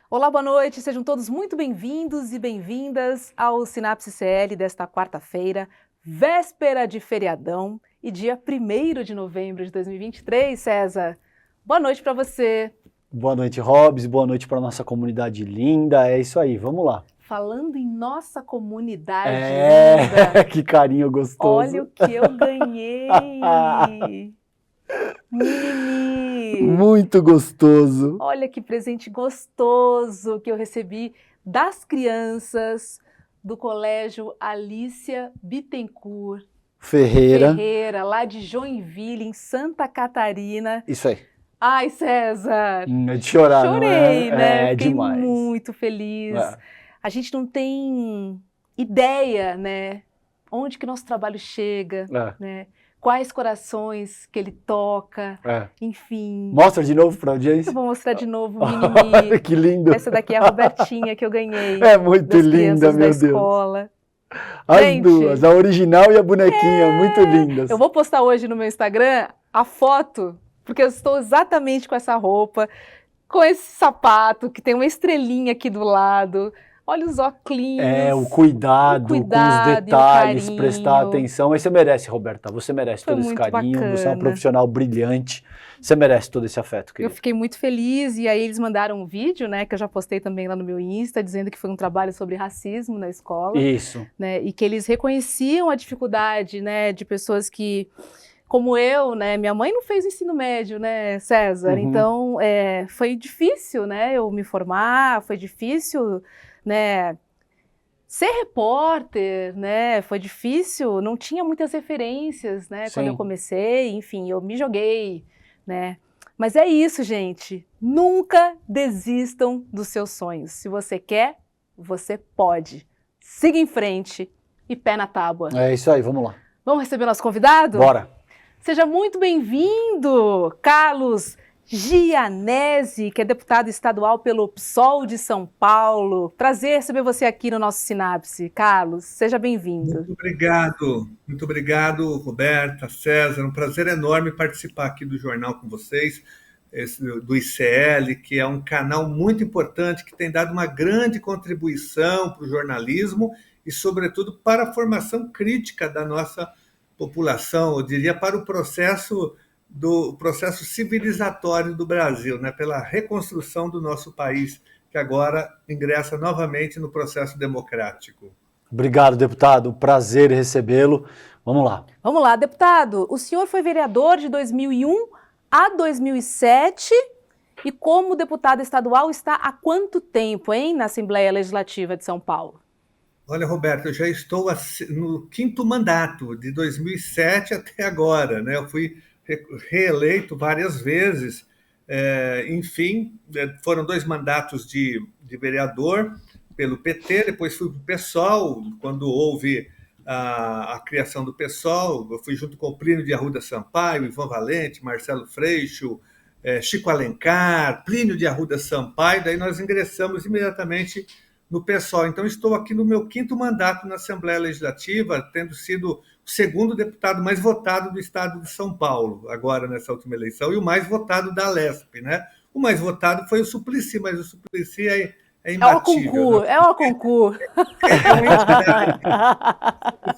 Olá, boa noite, sejam todos muito bem-vindos e bem-vindas ao Sinapse CL desta quarta-feira, véspera de feriadão e dia 1º de novembro de 2023, César. Boa noite para você. Boa noite, Robs, boa noite para nossa comunidade linda, é isso aí, vamos lá. Falando em nossa comunidade linda, que carinho gostoso. Olha o que eu ganhei! Mimimi! Muito gostoso. Olha que presente gostoso que eu recebi das crianças do Colégio Alícia Bittencourt Ferreira, lá de Joinville, em Santa Catarina. Isso aí. Ai, César! É de chorar, Chorei, não é? né? É Fiquei demais. muito feliz. É. A gente não tem ideia, né? Onde que nosso trabalho chega, né? Quais corações que ele toca, enfim. Mostra de novo para a audiência. Eu vou mostrar de novo o Mimimi. Que lindo. Essa daqui é a Robertinha que eu ganhei. É muito linda, meu Deus. Escola. As Gente, duas, a original e a bonequinha, muito lindas. Eu vou postar hoje no meu Instagram a foto, porque eu estou exatamente com essa roupa, com esse sapato, que tem uma estrelinha aqui do lado. Olha os óculos. O cuidado com os detalhes, prestar atenção. Mas você merece, Roberta, você merece todo esse carinho. Bacana. Você é uma profissional brilhante. Você merece todo esse afeto, querido. Eu fiquei muito feliz, e aí eles mandaram um vídeo, né, que eu já postei também lá no meu Insta, dizendo que foi um trabalho sobre racismo na escola. Isso. Né, e que eles reconheciam a dificuldade, né, de pessoas que, como eu, né, minha mãe não fez ensino médio, né, César? Uhum. Então, foi difícil, né, eu me formar, foi difícil, né, ser repórter, né, foi difícil, não tinha muitas referências, né, quando eu comecei, enfim, eu me joguei, né. Mas é isso, gente, nunca desistam dos seus sonhos. Se você quer, você pode. Siga em frente e pé na tábua. É isso aí, vamos lá. Vamos receber nosso convidado? Bora. Seja muito bem-vindo, Carlos Gianesi, que é deputado estadual pelo PSOL de São Paulo. Prazer receber você aqui no nosso Sinapse. Carlos, seja bem-vindo. Muito obrigado, Roberta, César. Um prazer enorme participar aqui do jornal com vocês, do ICL, que é um canal muito importante, que tem dado uma grande contribuição para o jornalismo e, sobretudo, para a formação crítica da nossa população, eu diria, para o processo civilizatório do Brasil, né? Pela reconstrução do nosso país, que agora ingressa novamente no processo democrático. Obrigado, deputado. Prazer recebê-lo. Vamos lá. Vamos lá, deputado. O senhor foi vereador de 2001 a 2007 e como deputado estadual está há quanto tempo, hein, na Assembleia Legislativa de São Paulo? Olha, Roberto, eu já estou no 5º mandato, de 2007 até agora, né? Eu fui reeleito várias vezes, enfim, foram 2 mandatos de vereador pelo PT, depois fui para o PSOL, quando houve a criação do PSOL, eu fui junto com o Plínio de Arruda Sampaio, Ivan Valente, Marcelo Freixo, Chico Alencar, Plínio de Arruda Sampaio, daí nós ingressamos imediatamente no PSOL. Então, estou aqui no meu 5º mandato na Assembleia Legislativa, tendo sido o 2º deputado mais votado do estado de São Paulo, agora nessa última eleição, e o mais votado da Alesp, né? O mais votado foi o Suplicy, mas o Suplicy é imbatível. É o concurso. É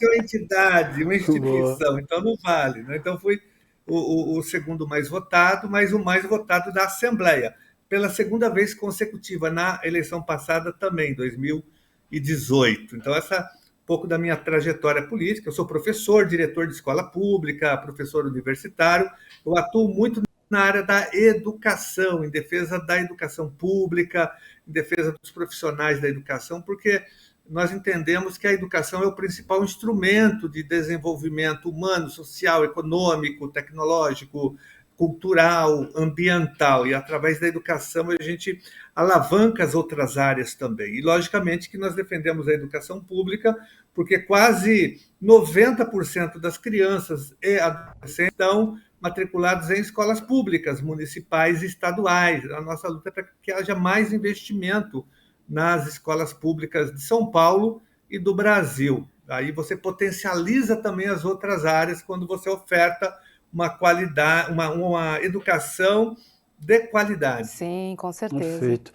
uma entidade, uma instituição, então não vale, né? Então, foi o 2º mais votado, mas o mais votado da Assembleia, pela 2ª vez consecutiva, na eleição passada também, 2018. Então, essa é um pouco da minha trajetória política. Eu sou professor, diretor de escola pública, professor universitário. Eu atuo muito na área da educação, em defesa da educação pública, em defesa dos profissionais da educação, porque nós entendemos que a educação é o principal instrumento de desenvolvimento humano, social, econômico, tecnológico, cultural, ambiental, e através da educação a gente alavanca as outras áreas também. E, logicamente, que nós defendemos a educação pública, porque quase 90% das crianças e adolescentes estão matriculados em escolas públicas, municipais e estaduais. A nossa luta é para que haja mais investimento nas escolas públicas de São Paulo e do Brasil. Aí você potencializa também as outras áreas quando você oferta uma qualidade, uma educação de qualidade. Sim, com certeza. Perfeito.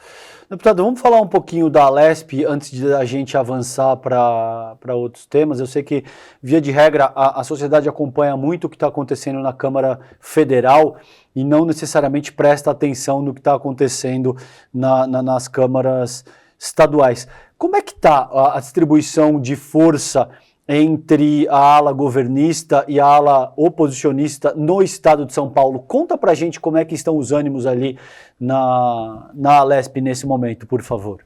Deputado, vamos falar um pouquinho da Alesp antes de a gente avançar para outros temas. Eu sei que, via de regra, a sociedade acompanha muito o que está acontecendo na Câmara Federal e não necessariamente presta atenção no que está acontecendo nas câmaras estaduais. Como é que está a distribuição de força entre a ala governista e a ala oposicionista no estado de São Paulo? Conta pra gente como é que estão os ânimos ali na Alesp nesse momento, por favor.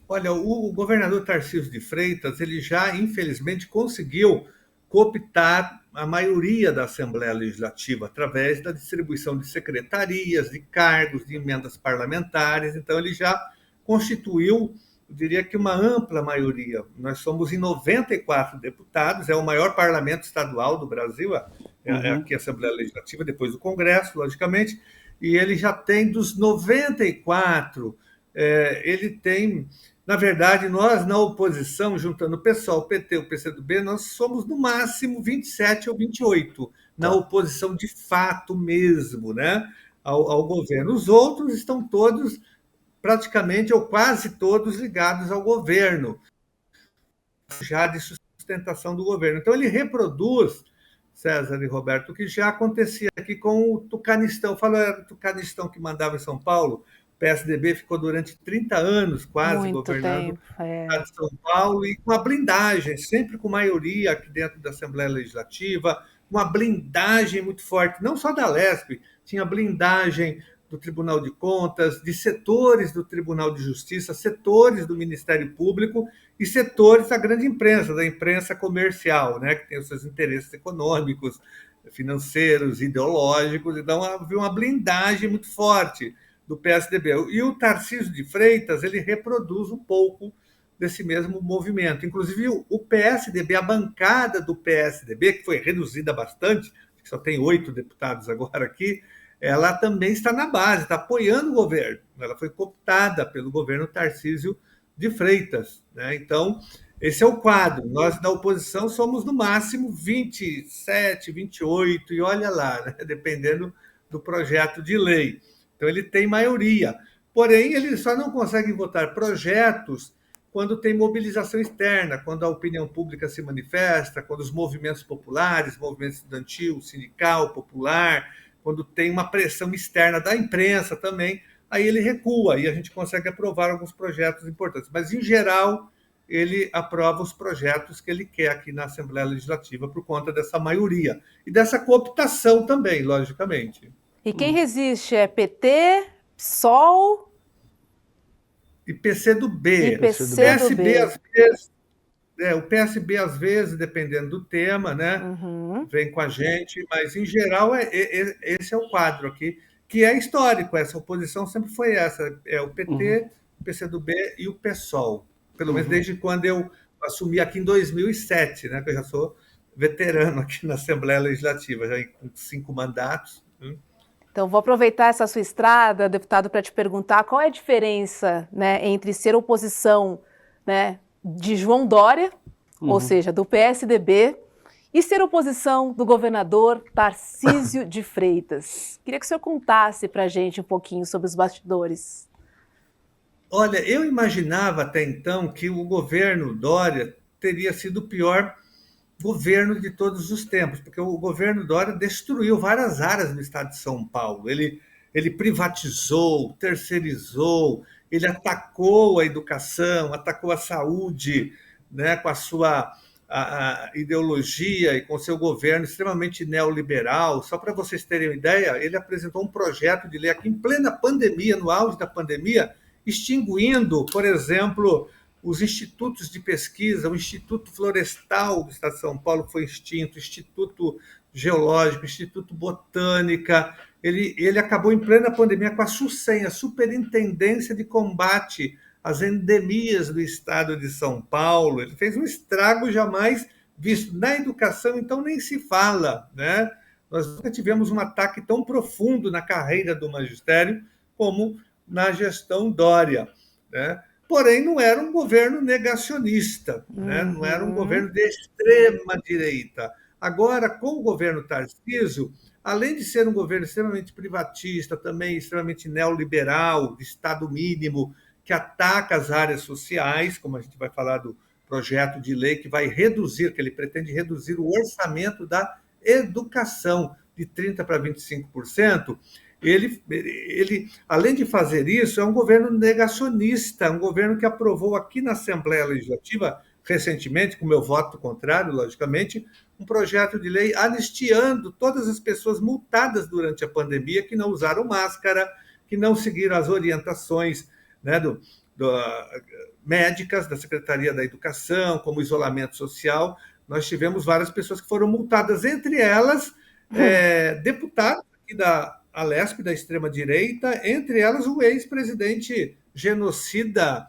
Olha, o governador Tarcísio de Freitas, ele já, infelizmente, conseguiu cooptar a maioria da Assembleia Legislativa através da distribuição de secretarias, de cargos, de emendas parlamentares. Então, ele já constituiu, eu diria que uma ampla maioria. Nós somos em 94 deputados, é o maior parlamento estadual do Brasil, é aqui a Assembleia Legislativa, depois do Congresso, logicamente, e ele já tem dos 94, ele tem, na verdade, nós na oposição, juntando o PSOL, o PT, o PCdoB, nós somos no máximo 27 ou 28, na oposição de fato mesmo, né, ao governo. Os outros estão todos praticamente ou quase todos ligados ao governo, já de sustentação do governo. Então, ele reproduz, César e Roberto, o que já acontecia aqui com o Tucanistão. Fala, era o Tucanistão que mandava em São Paulo. O PSDB ficou durante 30 anos quase governando de São Paulo e com a blindagem, sempre com maioria aqui dentro da Assembleia Legislativa, uma blindagem muito forte, não só da Alesp, tinha blindagem do Tribunal de Contas, de setores do Tribunal de Justiça, setores do Ministério Público e setores da grande imprensa, da imprensa comercial, né, que tem os seus interesses econômicos, financeiros, ideológicos. Então, havia uma blindagem muito forte do PSDB. E o Tarcísio de Freitas, ele reproduz um pouco desse mesmo movimento. Inclusive, o PSDB, a bancada do PSDB, que foi reduzida bastante, só tem 8 deputados agora aqui, ela também está na base, está apoiando o governo. Ela foi cooptada pelo governo Tarcísio de Freitas, né? Então, esse é o quadro. Nós, da oposição, somos no máximo 27, 28, e olha lá, né? Dependendo do projeto de lei. Então, ele tem maioria. Porém, ele só não consegue votar projetos quando tem mobilização externa, quando a opinião pública se manifesta, quando os movimentos populares, movimento estudantil, sindical, popular, quando tem uma pressão externa da imprensa também, aí ele recua e a gente consegue aprovar alguns projetos importantes. Mas, em geral, ele aprova os projetos que ele quer aqui na Assembleia Legislativa por conta dessa maioria e dessa cooptação também, logicamente. E quem resiste é PT, PSOL e PCdoB. E PSB, às vezes, o PSB, às vezes, dependendo do tema, né, vem com a gente, mas, em geral, esse é o quadro aqui, que é histórico. Essa oposição sempre foi essa, é o PT, o PCdoB e o PSOL, pelo menos desde quando eu assumi aqui em 2007, né, que eu já sou veterano aqui na Assembleia Legislativa, já com 5 mandatos. Então, vou aproveitar essa sua estrada, deputado, para te perguntar qual é a diferença, né, entre ser oposição, né, de João Dória, ou seja, do PSDB, e ser oposição do governador Tarcísio de Freitas. Queria que o senhor contasse para a gente um pouquinho sobre os bastidores. Olha, eu imaginava até então que o governo Dória teria sido o pior governo de todos os tempos, porque o governo Dória destruiu várias áreas no estado de São Paulo. Ele privatizou, terceirizou, ele atacou a educação, atacou a saúde, né, com a sua a ideologia e com o seu governo extremamente neoliberal. Só para vocês terem uma ideia, ele apresentou um projeto de lei aqui em plena pandemia, no auge da pandemia, extinguindo, por exemplo, os institutos de pesquisa, o Instituto Florestal do Estado de São Paulo foi extinto, o Instituto Geológico, o Instituto Botânica. Ele acabou em plena pandemia com a SUSEM, a Superintendência de Combate às Endemias do Estado de São Paulo. Ele fez um estrago jamais visto. Na educação, então, nem se fala, né? Nós nunca tivemos um ataque tão profundo na carreira do magistério como na gestão Dória, né? Porém, não era um governo negacionista, né? Não era um governo de extrema direita. Agora, com o governo Tarcísio, além de ser um governo extremamente privatista, também extremamente neoliberal, de Estado mínimo, que ataca as áreas sociais, como a gente vai falar do projeto de lei que vai reduzir, que ele pretende reduzir o orçamento da educação de 30% para 25%, além de fazer isso, é um governo negacionista, um governo que aprovou aqui na Assembleia Legislativa, recentemente, com meu voto contrário, logicamente, um projeto de lei anistiando todas as pessoas multadas durante a pandemia que não usaram máscara, que não seguiram as orientações, né, médicas da Secretaria da Educação, como isolamento social. Nós tivemos várias pessoas que foram multadas, entre elas deputados aqui da Alesp, da extrema-direita, entre elas o ex-presidente genocida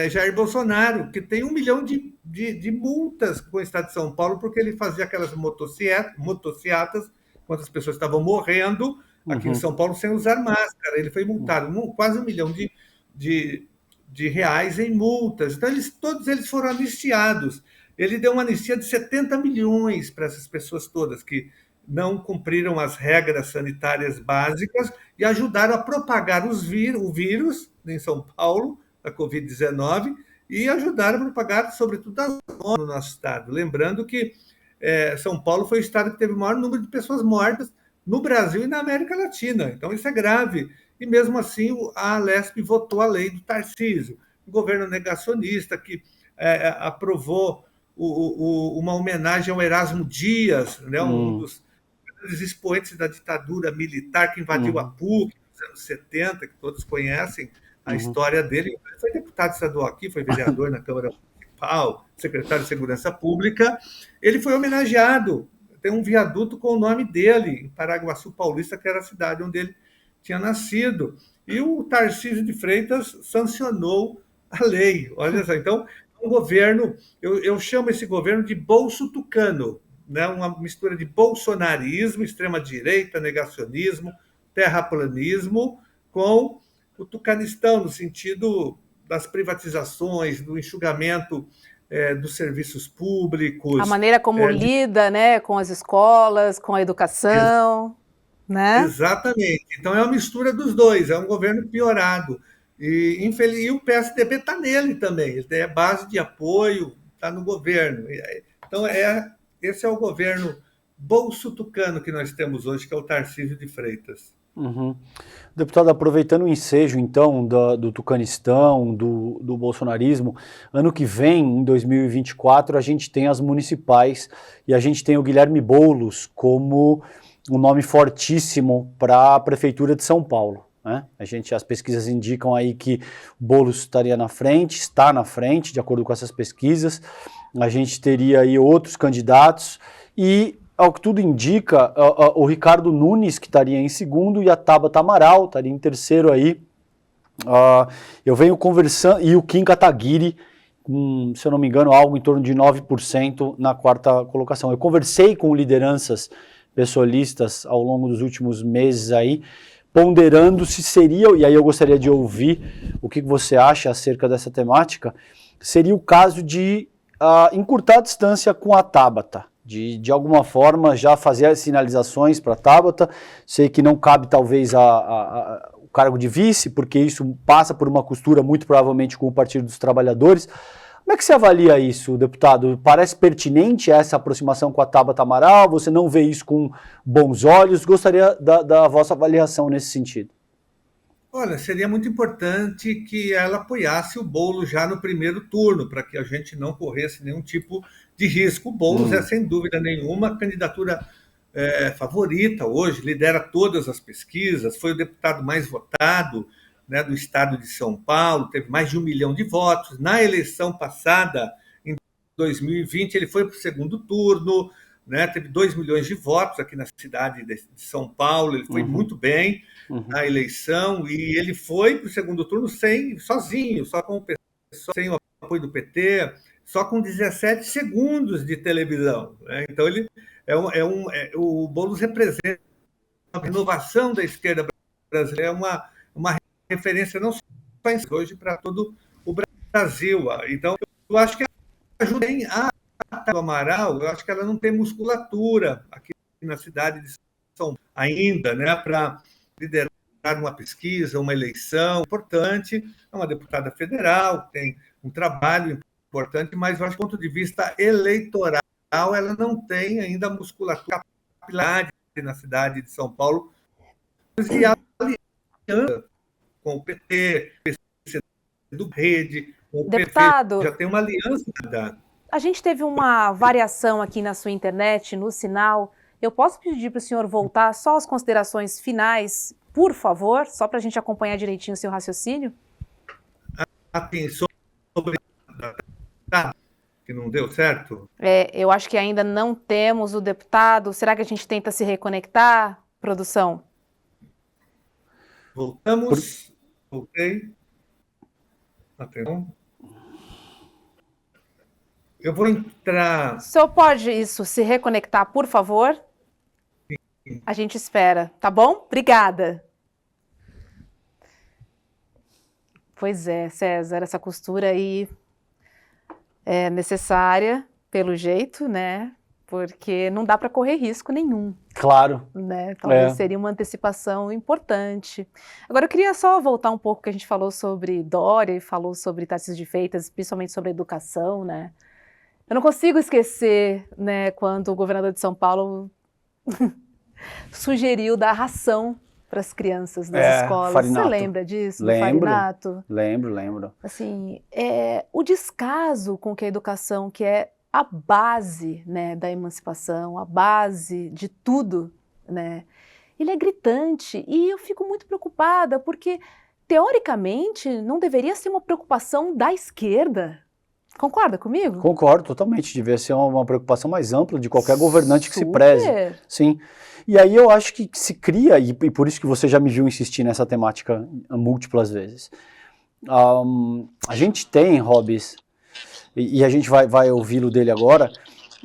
Jair Bolsonaro, que tem 1 milhão de multas com o Estado de São Paulo, porque ele fazia aquelas motocicletas, quando as pessoas estavam morrendo aqui em São Paulo sem usar máscara. Ele foi multado quase 1 milhão de reais em multas. Então, todos eles foram anistiados. Ele deu uma anistia de 70 milhões para essas pessoas todas que não cumpriram as regras sanitárias básicas e ajudaram a propagar o vírus em São Paulo, a Covid-19, e ajudaram a propagar, sobretudo, as no nosso estado. Lembrando que São Paulo foi o estado que teve o maior número de pessoas mortas no Brasil e na América Latina. Então, isso é grave. E, mesmo assim, a Alesp votou a lei do Tarcísio, um governo negacionista que aprovou uma homenagem ao Erasmo Dias, né, um dos grandes expoentes da ditadura militar que invadiu a PUC nos anos 70, que todos conhecem a história dele. Ele foi deputado estadual aqui, foi vereador na Câmara Municipal, secretário de Segurança Pública. Ele foi homenageado, tem um viaduto com o nome dele, em Paraguaçu Paulista, que era a cidade onde ele tinha nascido. E o Tarcísio de Freitas sancionou a lei. Olha só, então, um governo, eu chamo esse governo de bolso tucano, né? Uma mistura de bolsonarismo, extrema-direita, negacionismo, terraplanismo, com o tucanistão, no sentido das privatizações, do enxugamento dos serviços públicos. A maneira como lida, né, com as escolas, com a educação, né? Exatamente. Então é uma mistura dos dois, é um governo piorado. E o PSDB está nele também, ele é base de apoio, está no governo. Então esse é o governo bolso tucano que nós temos hoje, que é o Tarcísio de Freitas. Deputado, aproveitando o ensejo, então, do tucanistão, do bolsonarismo, ano que vem, em 2024, a gente tem as municipais e a gente tem o Guilherme Boulos como um nome fortíssimo para a Prefeitura de São Paulo, né? As pesquisas indicam aí que o Boulos estaria na frente, está na frente, de acordo com essas pesquisas. A gente teria aí outros candidatos e, ao que tudo indica, o Ricardo Nunes, que estaria em segundo, e a Tabata Amaral estaria em terceiro aí. Eu venho conversando, e o Kim Kataguiri, se eu não me engano, algo em torno de 9% na quarta colocação. Eu conversei com lideranças pessoalistas ao longo dos últimos meses aí, ponderando se seria, e aí eu gostaria de ouvir o que você acha acerca dessa temática, seria o caso de encurtar a distância com a Tabata, de alguma forma já fazer as sinalizações para a Tabata. Sei que não cabe talvez o cargo de vice, porque isso passa por uma costura muito provavelmente com o Partido dos Trabalhadores. Como é que você avalia isso, deputado? Parece pertinente essa aproximação com a Tabata Amaral? Você não vê isso com bons olhos? Gostaria da vossa avaliação nesse sentido. Olha, seria muito importante que ela apoiasse o Boulos já no primeiro turno, para que a gente não corresse nenhum tipo de risco. O Boulos é, sem dúvida nenhuma, a candidatura favorita hoje, lidera todas as pesquisas, foi o deputado mais votado, né, do estado de São Paulo, teve mais de 1 milhão de votos. Na eleição passada, em 2020, ele foi para o segundo turno, né, teve 2 milhões de votos aqui na cidade de São Paulo, ele foi muito bem na eleição, e ele foi para o segundo turno sozinho, só com o pessoal, sem o apoio do PT, só com 17 segundos de televisão, né? Então ele o Boulos representa a renovação da esquerda brasileira, é uma referência não só hoje para todo o Brasil. Então eu acho que ajuda a do Amaral, eu acho que ela não tem musculatura aqui na cidade de São Paulo ainda, né, para liderar uma pesquisa, uma eleição importante. É uma deputada federal, tem um trabalho importante, mas eu acho que, do ponto de vista eleitoral, ela não tem ainda musculatura capilar na cidade de São Paulo. E a aliança com o PT, PC do Rede, com o Deputado, PV, já tem uma aliança. A gente teve uma variação aqui na sua internet, no sinal. Eu posso pedir para o senhor voltar só às considerações finais, por favor, só para a gente acompanhar direitinho o seu raciocínio? Assim, sobre que não deu certo? Eu acho que ainda não temos o deputado. Será que a gente tenta se reconectar, produção? Voltamos. Voltei. Atenção. Eu vou entrar. O senhor pode se reconectar, por favor? Sim. A gente espera, tá bom? Obrigada. Pois é, César, essa costura aí é necessária, pelo jeito, né? Porque não dá para correr risco nenhum. Claro. Né? Talvez seria uma antecipação importante. Agora, eu queria só voltar um pouco, que a gente falou sobre Dória e falou sobre Tarcísio de Freitas, principalmente sobre a educação, né? Eu não consigo esquecer, né, quando o governador de São Paulo sugeriu dar ração para as crianças das escolas. Farinato. Você lembra disso? Lembro, do Farinato? Lembro. Assim, o descaso com que a educação, que é a base, né, da emancipação, a base de tudo, né, ele é gritante. E eu fico muito preocupada, porque, teoricamente, não deveria ser uma preocupação da esquerda. Concorda comigo? Concordo totalmente, devia ser uma preocupação mais ampla de qualquer governante que se Super. preze. Sim. E aí eu acho que se cria, e por isso que você já me viu insistir nessa temática múltiplas vezes. A gente tem, Robis, e a gente vai ouvi-lo dele agora,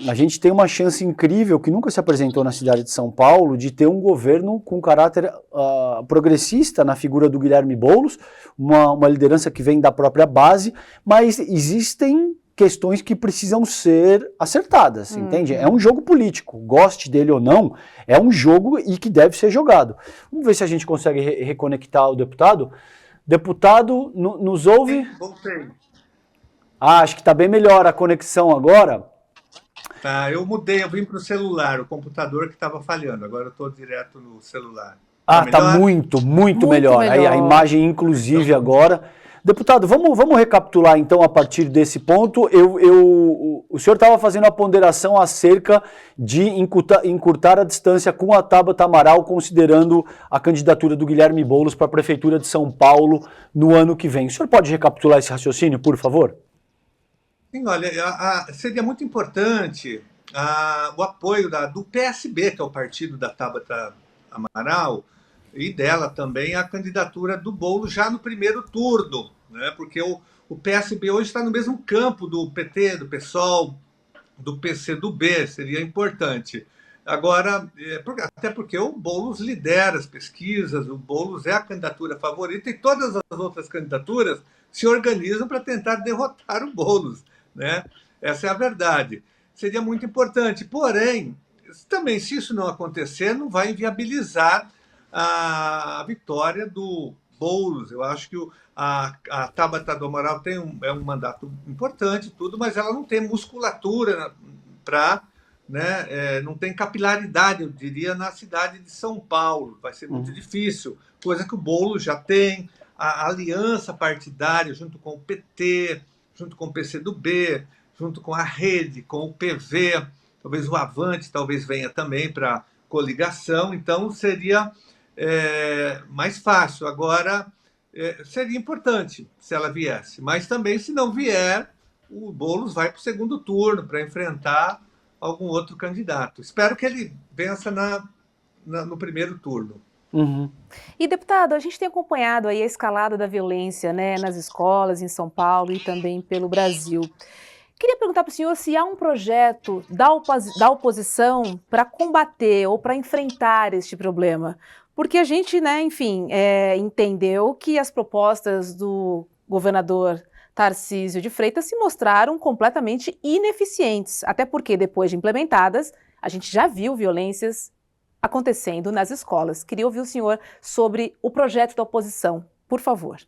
a gente tem uma chance incrível que nunca se apresentou na cidade de São Paulo de ter um governo com caráter progressista na figura do Guilherme Boulos, uma liderança que vem da própria base, mas existem questões que precisam ser acertadas, entende? É um jogo político, goste dele ou não, é um jogo e que deve ser jogado. Vamos ver se a gente consegue reconectar o deputado. Deputado, nos ouve? Voltei. Acho que está bem melhor a conexão agora. Tá, eu mudei, eu vim para o celular, o computador que estava falhando, agora eu estou direto no celular. Tá muito melhor. A imagem, inclusive, agora. Deputado, vamos recapitular, então, a partir desse ponto. O senhor estava fazendo a ponderação acerca de encurtar a distância com a Tabata Amaral, considerando a candidatura do Guilherme Boulos para a Prefeitura de São Paulo no ano que vem. O senhor pode recapitular esse raciocínio, por favor? Sim, olha, seria muito importante o apoio do PSB, que é o partido da Tabata Amaral, e dela também a candidatura do Boulos já no primeiro turno, né? Porque o PSB hoje está no mesmo campo do PT, do PSOL, do PCdoB, seria importante. Agora, até porque o Boulos lidera as pesquisas, o Boulos é a candidatura favorita e todas as outras candidaturas se organizam para tentar derrotar o Boulos, né? Essa é a verdade. Seria muito importante, porém, também se isso não acontecer, não vai inviabilizar a vitória do Boulos. Eu acho que a Tabata do Amaral tem um mandato importante, tudo, mas ela não tem musculatura para, né, não tem capilaridade, eu diria, na cidade de São Paulo. Vai ser muito difícil, coisa que o Boulos já tem. A aliança partidária junto com o PT, junto com o PCdoB, junto com a Rede, com o PV, talvez o Avante talvez venha também para coligação, então seria mais fácil. Agora, seria importante se ela viesse, mas também, se não vier, o Boulos vai para o segundo turno para enfrentar algum outro candidato. Espero que ele vença no primeiro turno. E, deputado, a gente tem acompanhado aí a escalada da violência, né, nas escolas em São Paulo e também pelo Brasil. Queria perguntar para o senhor se há um projeto da oposição para combater ou para enfrentar este problema. Porque a gente, né, enfim, entendeu que as propostas do governador Tarcísio de Freitas se mostraram completamente ineficientes, até porque, depois de implementadas, a gente já viu violências acontecendo nas escolas. Queria ouvir o senhor sobre o projeto da oposição, por favor.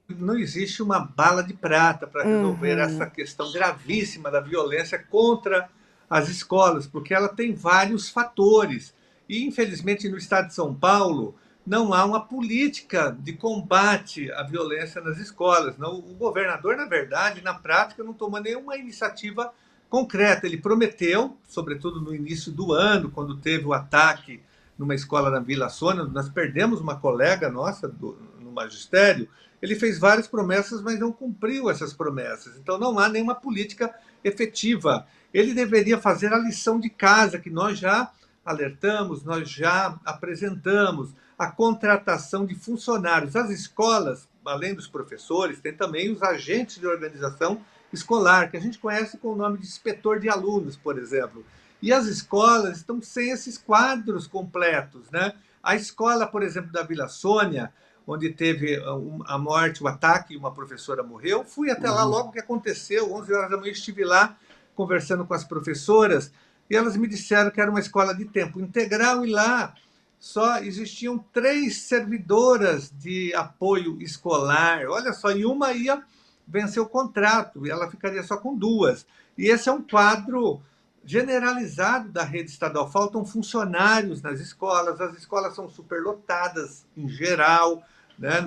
Não existe uma bala de prata para resolver essa questão gravíssima da violência contra as escolas, porque ela tem vários fatores. E, infelizmente, no estado de São Paulo, não há uma política de combate à violência nas escolas. Não, o governador, na verdade, na prática, não tomou nenhuma iniciativa concreta. Ele prometeu, sobretudo no início do ano, quando teve o ataque numa escola na Vila Sônia, nós perdemos uma colega nossa no magistério. Ele fez várias promessas, mas não cumpriu essas promessas. Então, não há nenhuma política efetiva. Ele deveria fazer a lição de casa, que nós já alertamos, nós já apresentamos, a contratação de funcionários. As escolas, além dos professores, tem também os agentes de organização escolar, que a gente conhece com o nome de inspetor de alunos, por exemplo. E as escolas estão sem esses quadros completos, né? A escola, por exemplo, da Vila Sônia, onde teve a morte, o ataque, e uma professora morreu, fui até lá logo que aconteceu, 11 horas da manhã, estive lá conversando com as professoras, e elas me disseram que era uma escola de tempo integral, e lá só existiam 3 servidoras de apoio escolar, olha só, e uma ia vencer o contrato, e ela ficaria só com 2. E esse é um quadro generalizado da rede estadual. Faltam funcionários nas escolas, as escolas são superlotadas em geral, né?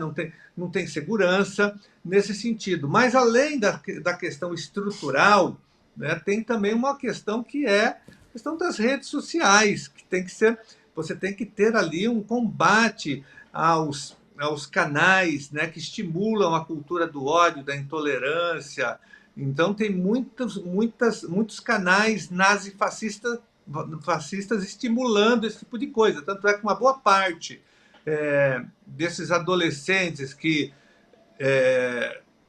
Não tem segurança nesse sentido. Mas, além da questão estrutural, né, tem também uma questão que é a questão das redes sociais, que tem que ser, você tem que ter ali um combate aos canais, né, que estimulam a cultura do ódio, da intolerância. Então, tem muitos canais nazifascistas estimulando esse tipo de coisa. Tanto é que uma boa parte desses adolescentes que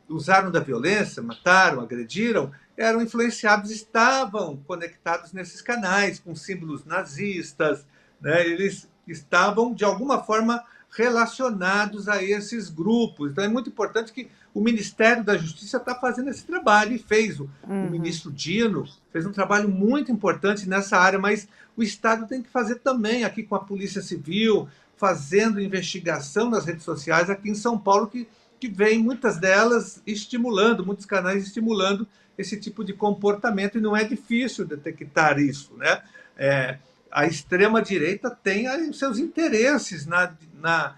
usaram da violência, mataram, agrediram, eram influenciados, estavam conectados nesses canais, com símbolos nazistas, né? Eles estavam, de alguma forma, relacionados a esses grupos. Então, é muito importante que o Ministério da Justiça está fazendo esse trabalho, e fez. O ministro Dino fez um trabalho muito importante nessa área, mas o Estado tem que fazer também, aqui com a Polícia Civil, fazendo investigação nas redes sociais, aqui em São Paulo, que vem muitas delas estimulando, muitos canais estimulando esse tipo de comportamento, e não é difícil detectar isso, né? A extrema-direita tem os seus interesses na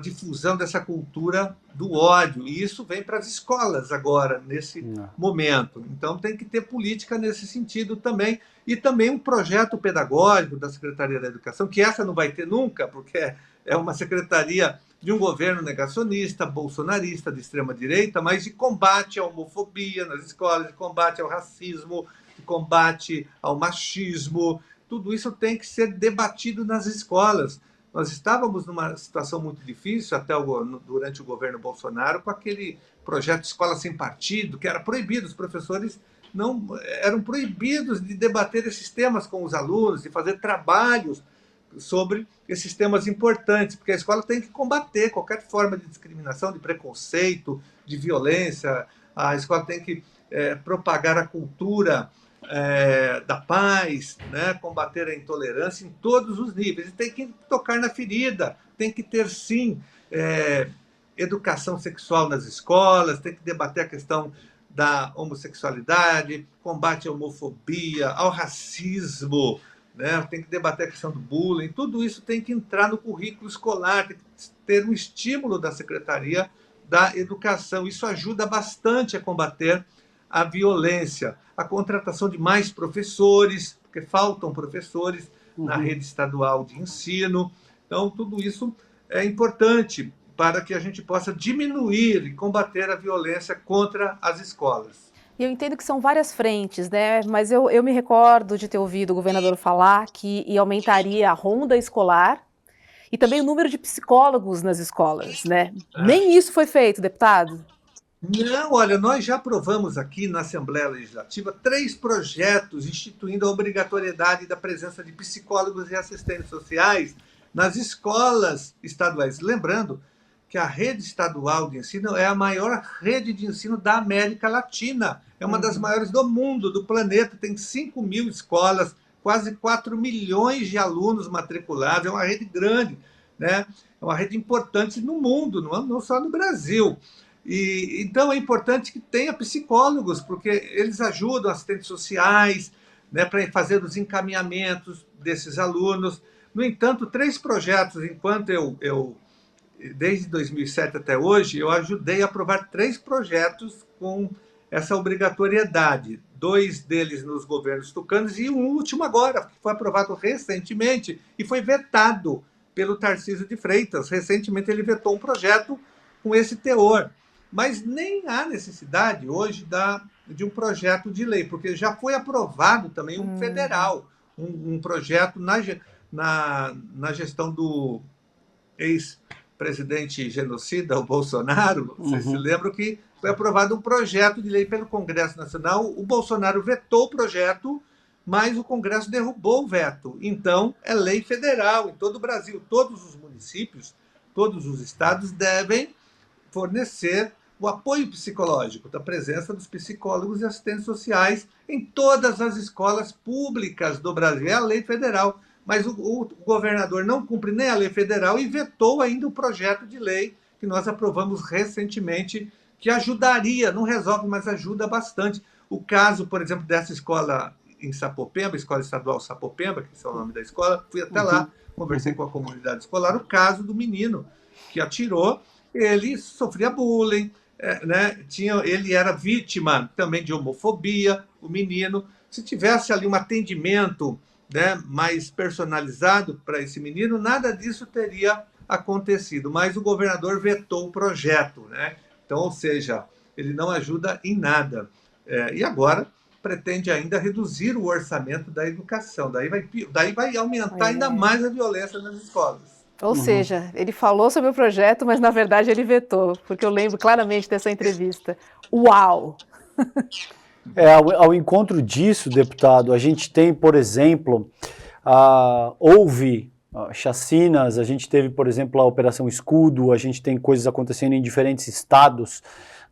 difusão dessa cultura do ódio, e isso vem para as escolas agora, nesse momento. Então, tem que ter política nesse sentido também, e também um projeto pedagógico da Secretaria da Educação, que essa não vai ter nunca, porque é uma secretaria de um governo negacionista, bolsonarista, de extrema-direita, mas de combate à homofobia nas escolas, de combate ao racismo, de combate ao machismo. Tudo isso tem que ser debatido nas escolas. Nós estávamos numa situação muito difícil durante o governo Bolsonaro, com aquele projeto Escola Sem Partido, que era proibido, os professores eram proibidos de debater esses temas com os alunos, de fazer trabalhos sobre esses temas importantes, porque a escola tem que combater qualquer forma de discriminação, de preconceito, de violência. A escola tem que propagar a cultura da paz, né? Combater a intolerância em todos os níveis. E tem que tocar na ferida, tem que ter, sim, educação sexual nas escolas, tem que debater a questão da homossexualidade, combate à homofobia, ao racismo, né? Tem que debater a questão do bullying. Tudo isso tem que entrar no currículo escolar, tem que ter um estímulo da Secretaria da Educação. Isso ajuda bastante a combater a violência, a contratação de mais professores, porque faltam professores na rede estadual de ensino. Então, tudo isso é importante para que a gente possa diminuir e combater a violência contra as escolas. E eu entendo que são várias frentes, né? Mas eu me recordo de ter ouvido o governador falar que aumentaria a ronda escolar e também o número de psicólogos nas escolas, né? Nem isso foi feito, deputado. Não, olha, nós já aprovamos aqui na Assembleia Legislativa 3 projetos instituindo a obrigatoriedade da presença de psicólogos e assistentes sociais nas escolas estaduais. Lembrando que a rede estadual de ensino é a maior rede de ensino da América Latina. É uma das maiores do mundo, do planeta. Tem 5.000 escolas, quase 4 milhões de alunos matriculados. É uma rede grande, né? É uma rede importante no mundo, não só no Brasil. Então, é importante que tenha psicólogos, porque eles ajudam, assistentes sociais, né, para fazer os encaminhamentos desses alunos. No entanto, 3 projetos, enquanto desde 2007 até hoje, eu ajudei a aprovar 3 projetos com essa obrigatoriedade. 2 deles nos governos tucanos e um último agora, que foi aprovado recentemente e foi vetado pelo Tarcísio de Freitas. Recentemente ele vetou um projeto com esse teor. Mas nem há necessidade hoje de um projeto de lei, porque já foi aprovado também um federal, um projeto na gestão do ex-presidente genocida, o Bolsonaro. Vocês se lembram que foi aprovado um projeto de lei pelo Congresso Nacional, o Bolsonaro vetou o projeto, mas o Congresso derrubou o veto. Então, é lei federal em todo o Brasil. Todos os municípios, todos os estados devem fornecer o apoio psicológico, da presença dos psicólogos e assistentes sociais em todas as escolas públicas do Brasil. É a lei federal. Mas o governador não cumpre nem a lei federal e vetou ainda o projeto de lei que nós aprovamos recentemente, que ajudaria, não resolve, mas ajuda bastante. O caso, por exemplo, dessa escola em Sapopemba, Escola Estadual Sapopemba, que é o nome da escola, fui até lá, conversei com a comunidade escolar, o caso do menino que atirou, ele sofria bullying, né? Ele era vítima também de homofobia, o menino. Se tivesse ali um atendimento, né, mais personalizado para esse menino, nada disso teria acontecido. Mas o governador vetou o projeto, né? Então, ou seja, ele não ajuda em nada. E agora pretende ainda reduzir o orçamento da educação. Daí vai aumentar ainda mais a violência nas escolas. Ou seja, ele falou sobre o projeto, mas na verdade ele vetou, porque eu lembro claramente dessa entrevista. Uau! Ao encontro disso, deputado, a gente tem, por exemplo, houve chacinas, a gente teve, por exemplo, a Operação Escudo, a gente tem coisas acontecendo em diferentes estados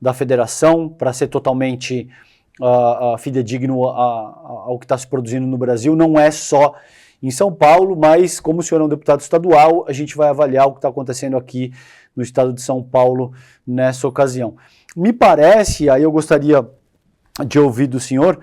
da federação, para ser totalmente fidedigno ao que está se produzindo no Brasil. Não é só em São Paulo, mas como o senhor é um deputado estadual, a gente vai avaliar o que está acontecendo aqui no estado de São Paulo nessa ocasião. Me parece, aí eu gostaria de ouvir do senhor,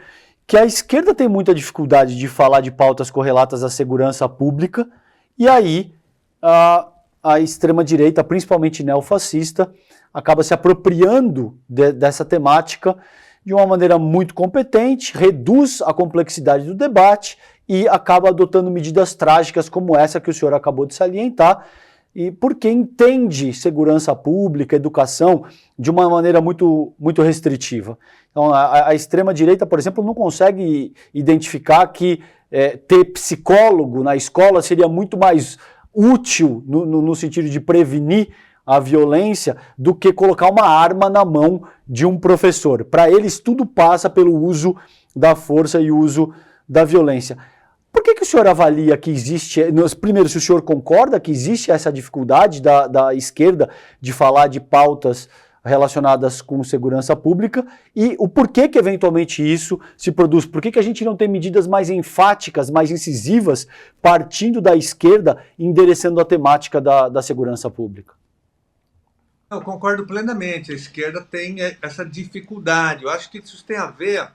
que a esquerda tem muita dificuldade de falar de pautas correlatas à segurança pública, e aí a extrema-direita, principalmente neofascista, acaba se apropriando dessa temática de uma maneira muito competente, reduz a complexidade do debate e acaba adotando medidas trágicas como essa que o senhor acabou de salientar, e porque entende segurança pública, educação, de uma maneira muito, muito restritiva. Então, a extrema-direita, por exemplo, não consegue identificar que ter psicólogo na escola seria muito mais útil no sentido de prevenir a violência do que colocar uma arma na mão de um professor. Para eles, tudo passa pelo uso da força e uso da violência. Por que o senhor avalia que existe, primeiro, se o senhor concorda que existe essa dificuldade da esquerda de falar de pautas relacionadas com segurança pública e o porquê que eventualmente isso se produz? Por que a gente não tem medidas mais enfáticas, mais incisivas, partindo da esquerda, endereçando a temática da segurança pública? Eu concordo plenamente, a esquerda tem essa dificuldade. Eu acho que isso tem a ver,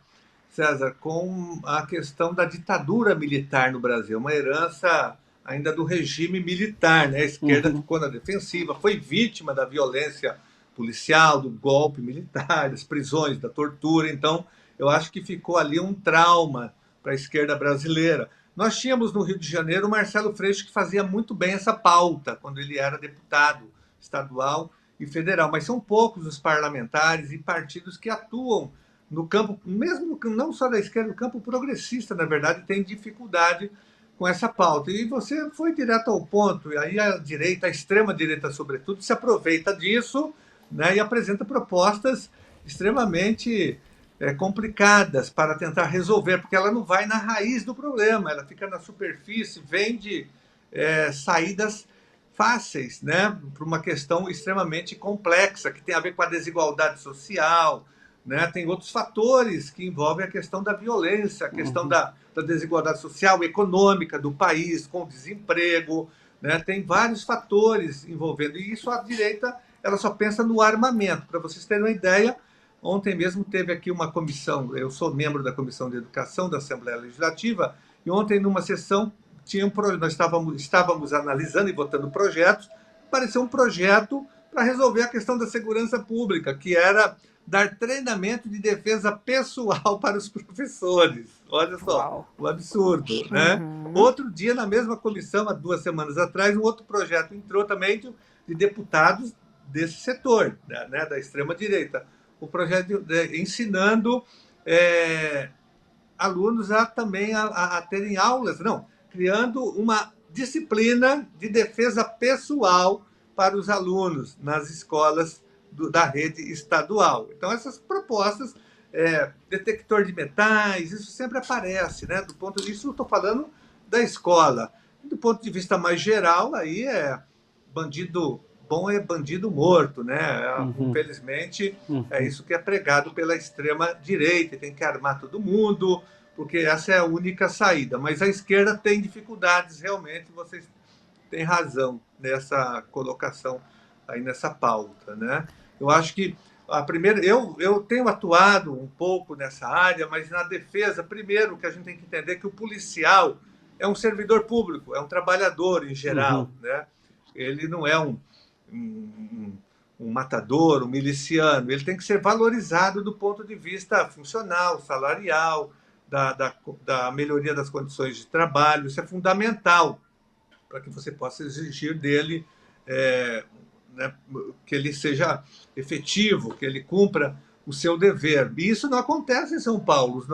César, com a questão da ditadura militar no Brasil, uma herança ainda do regime militar, né? A esquerda ficou na defensiva, foi vítima da violência policial, do golpe militar, das prisões, da tortura. Então, eu acho que ficou ali um trauma para a esquerda brasileira. Nós tínhamos no Rio de Janeiro o Marcelo Freixo, que fazia muito bem essa pauta quando ele era deputado estadual e federal, mas são poucos os parlamentares e partidos que atuam no campo, mesmo não só da esquerda, no campo progressista, na verdade, tem dificuldade com essa pauta. E você foi direto ao ponto, e aí a direita, a extrema-direita, sobretudo, se aproveita disso, né, e apresenta propostas extremamente complicadas para tentar resolver, porque ela não vai na raiz do problema, ela fica na superfície, vende saídas fáceis, né, para uma questão extremamente complexa, que tem a ver com a desigualdade social, né? Tem outros fatores que envolvem a questão da violência, a questão da desigualdade social, econômica do país, com o desemprego, né? Tem vários fatores envolvendo, e isso a direita ela só pensa no armamento. Para vocês terem uma ideia, ontem mesmo teve aqui uma comissão, eu sou membro da Comissão de Educação da Assembleia Legislativa, e ontem, numa sessão, nós estávamos analisando e votando projetos, apareceu um projeto para resolver a questão da segurança pública, que era dar treinamento de defesa pessoal para os professores. Olha só, o absurdo, né? Outro dia, na mesma comissão, há 2 semanas atrás, um outro projeto entrou também de deputados desse setor, né, da extrema-direita. O projeto ensinando alunos também a terem aulas, criando uma disciplina de defesa pessoal para os alunos nas escolas da rede estadual. Então, essas propostas, detector de metais, isso sempre aparece, né? Do ponto de vista, eu estou falando da escola. Do ponto de vista mais geral, aí bandido bom é bandido morto, né? Infelizmente, é isso que é pregado pela extrema-direita, tem que armar todo mundo, porque essa é a única saída. Mas a esquerda tem dificuldades, realmente, vocês têm razão nessa colocação aí nessa pauta, né? Eu acho que eu tenho atuado um pouco nessa área, mas na defesa, primeiro, que a gente tem que entender que o policial é um servidor público, é um trabalhador em geral, né? Ele não é um matador, um miliciano, ele tem que ser valorizado do ponto de vista funcional, salarial, da melhoria das condições de trabalho. Isso é fundamental para que você possa exigir dele né, que ele seja efetivo, que ele cumpra o seu dever. E isso não acontece em São Paulo.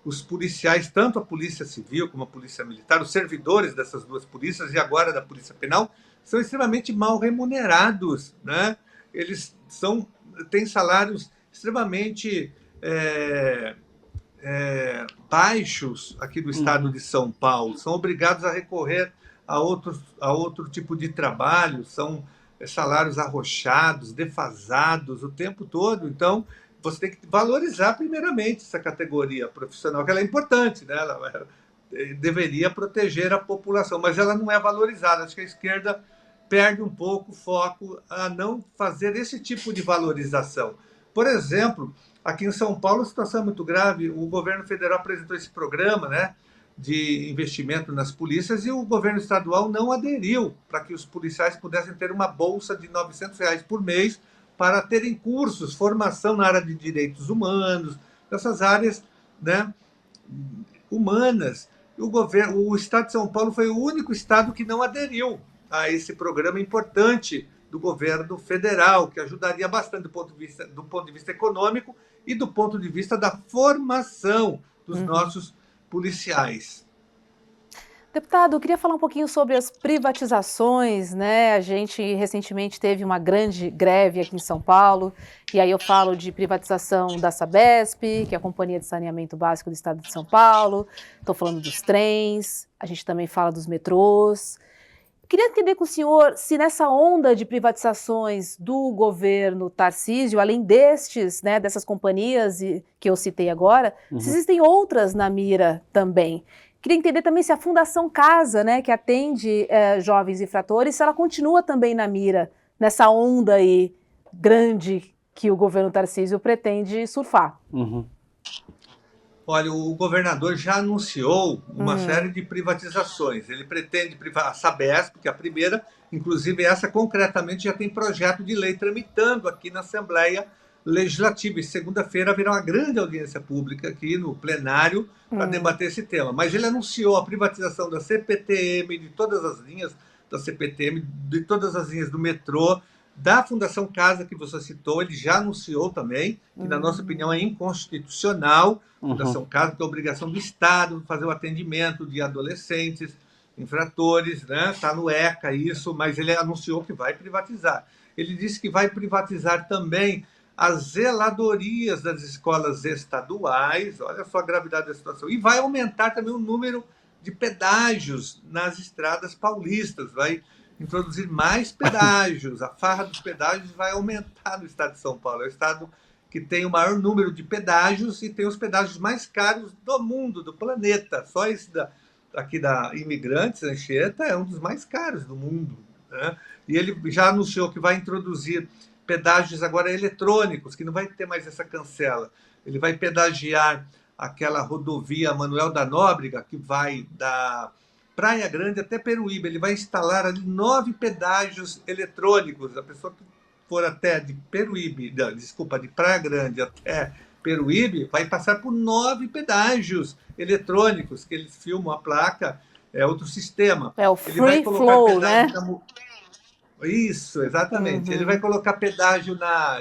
Os policiais, tanto a Polícia Civil como a Polícia Militar, os servidores dessas duas polícias e agora da Polícia Penal, são extremamente mal remunerados, né? Eles têm salários extremamente baixos aqui do estado de São Paulo, são obrigados a recorrer a outro tipo de trabalho, são salários arrochados, defasados o tempo todo. Então, você tem que valorizar primeiramente essa categoria profissional, que ela é importante, né? Ela deveria proteger a população, mas ela não é valorizada. Acho que a esquerda perde um pouco o foco a não fazer esse tipo de valorização. Por exemplo, aqui em São Paulo a situação é muito grave. O governo federal apresentou esse programa, né, de investimento nas polícias, e o governo estadual não aderiu para que os policiais pudessem ter uma bolsa de R$900 por mês para terem cursos, formação na área de direitos humanos, dessas áreas, né, humanas. O estado de São Paulo foi o único estado que não aderiu a esse programa importante do governo federal, que ajudaria bastante do ponto de vista econômico e do ponto de vista da formação dos nossos policiais. Deputado, eu queria falar um pouquinho sobre as privatizações, né? A gente recentemente teve uma grande greve aqui em São Paulo, e aí eu falo de privatização da Sabesp, que é a Companhia de Saneamento Básico do Estado de São Paulo, estou falando dos trens, a gente também fala dos metrôs. Queria entender com o senhor se nessa onda de privatizações do governo Tarcísio, além dessas companhias que eu citei agora, se existem outras na mira também. Queria entender também se a Fundação Casa, né, que atende jovens infratores, se ela continua também na mira, nessa onda aí grande que o governo Tarcísio pretende surfar. Olha, o governador já anunciou uma série de privatizações. Ele pretende a Sabesp, que é a primeira, inclusive essa concretamente já tem projeto de lei tramitando aqui na Assembleia Legislativa. E segunda-feira haverá uma grande audiência pública aqui no plenário para debater esse tema. Mas ele anunciou a privatização da CPTM, de todas as linhas da CPTM, de todas as linhas do metrô, da Fundação Casa, que você citou. Ele já anunciou também, que na nossa opinião é inconstitucional, Fundação Casa, que é a obrigação do Estado fazer o atendimento de adolescentes, infratores, né? Está no ECA isso, mas ele anunciou que vai privatizar. Ele disse que vai privatizar também as zeladorias das escolas estaduais, olha só a gravidade da situação, e vai aumentar também o número de pedágios nas estradas paulistas, vai introduzir mais pedágios. A farra dos pedágios vai aumentar no estado de São Paulo. É o estado que tem o maior número de pedágios e tem os pedágios mais caros do mundo, do planeta. Só esse aqui da Imigrantes, Anchieta, é um dos mais caros do mundo, né? E ele já anunciou que vai introduzir pedágios agora eletrônicos, que não vai ter mais essa cancela. Ele vai pedagiar aquela rodovia Manuel da Nóbrega, que vai da Praia Grande até Peruíbe. Ele vai instalar ali 9 pedágios eletrônicos. A pessoa que for até de Peruíbe, de Praia Grande até Peruíbe, vai passar por 9 pedágios eletrônicos, que eles filmam a placa, é outro sistema. É o free flow, né? Isso, exatamente. Ele vai colocar pedágio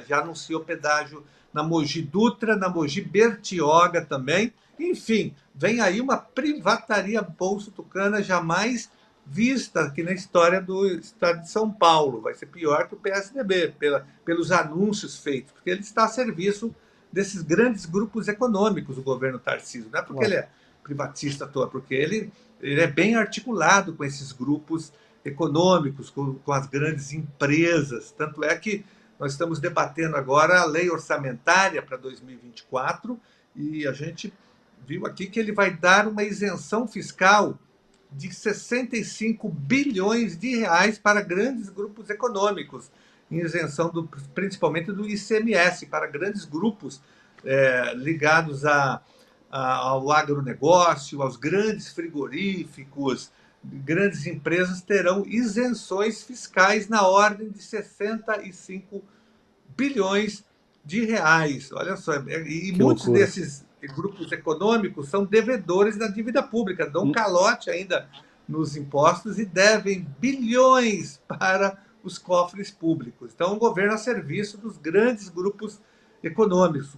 já anunciou pedágio na Mogi Dutra, na Mogi Bertioga também. Enfim, vem aí uma privataria Bolso Tucana jamais vista aqui na história do estado de São Paulo. Vai ser pior que o PSDB, pelos anúncios feitos, porque ele está a serviço desses grandes grupos econômicos, o governo Tarcísio. Não é porque ele é privatista à toa, porque ele é bem articulado com esses grupos econômicos, com as grandes empresas. Tanto é que nós estamos debatendo agora a lei orçamentária para 2024 e a gente viu aqui que ele vai dar uma isenção fiscal de 65 bilhões de reais para grandes grupos econômicos, em isenção principalmente do ICMS, para grandes grupos ligados ao agronegócio, aos grandes frigoríficos. Grandes empresas terão isenções fiscais na ordem de 65 bilhões de reais. Olha só, e muitos desses grupos econômicos são devedores da dívida pública, dão calote ainda nos impostos e devem bilhões para os cofres públicos. Então, o governo a serviço dos grandes grupos econômicos.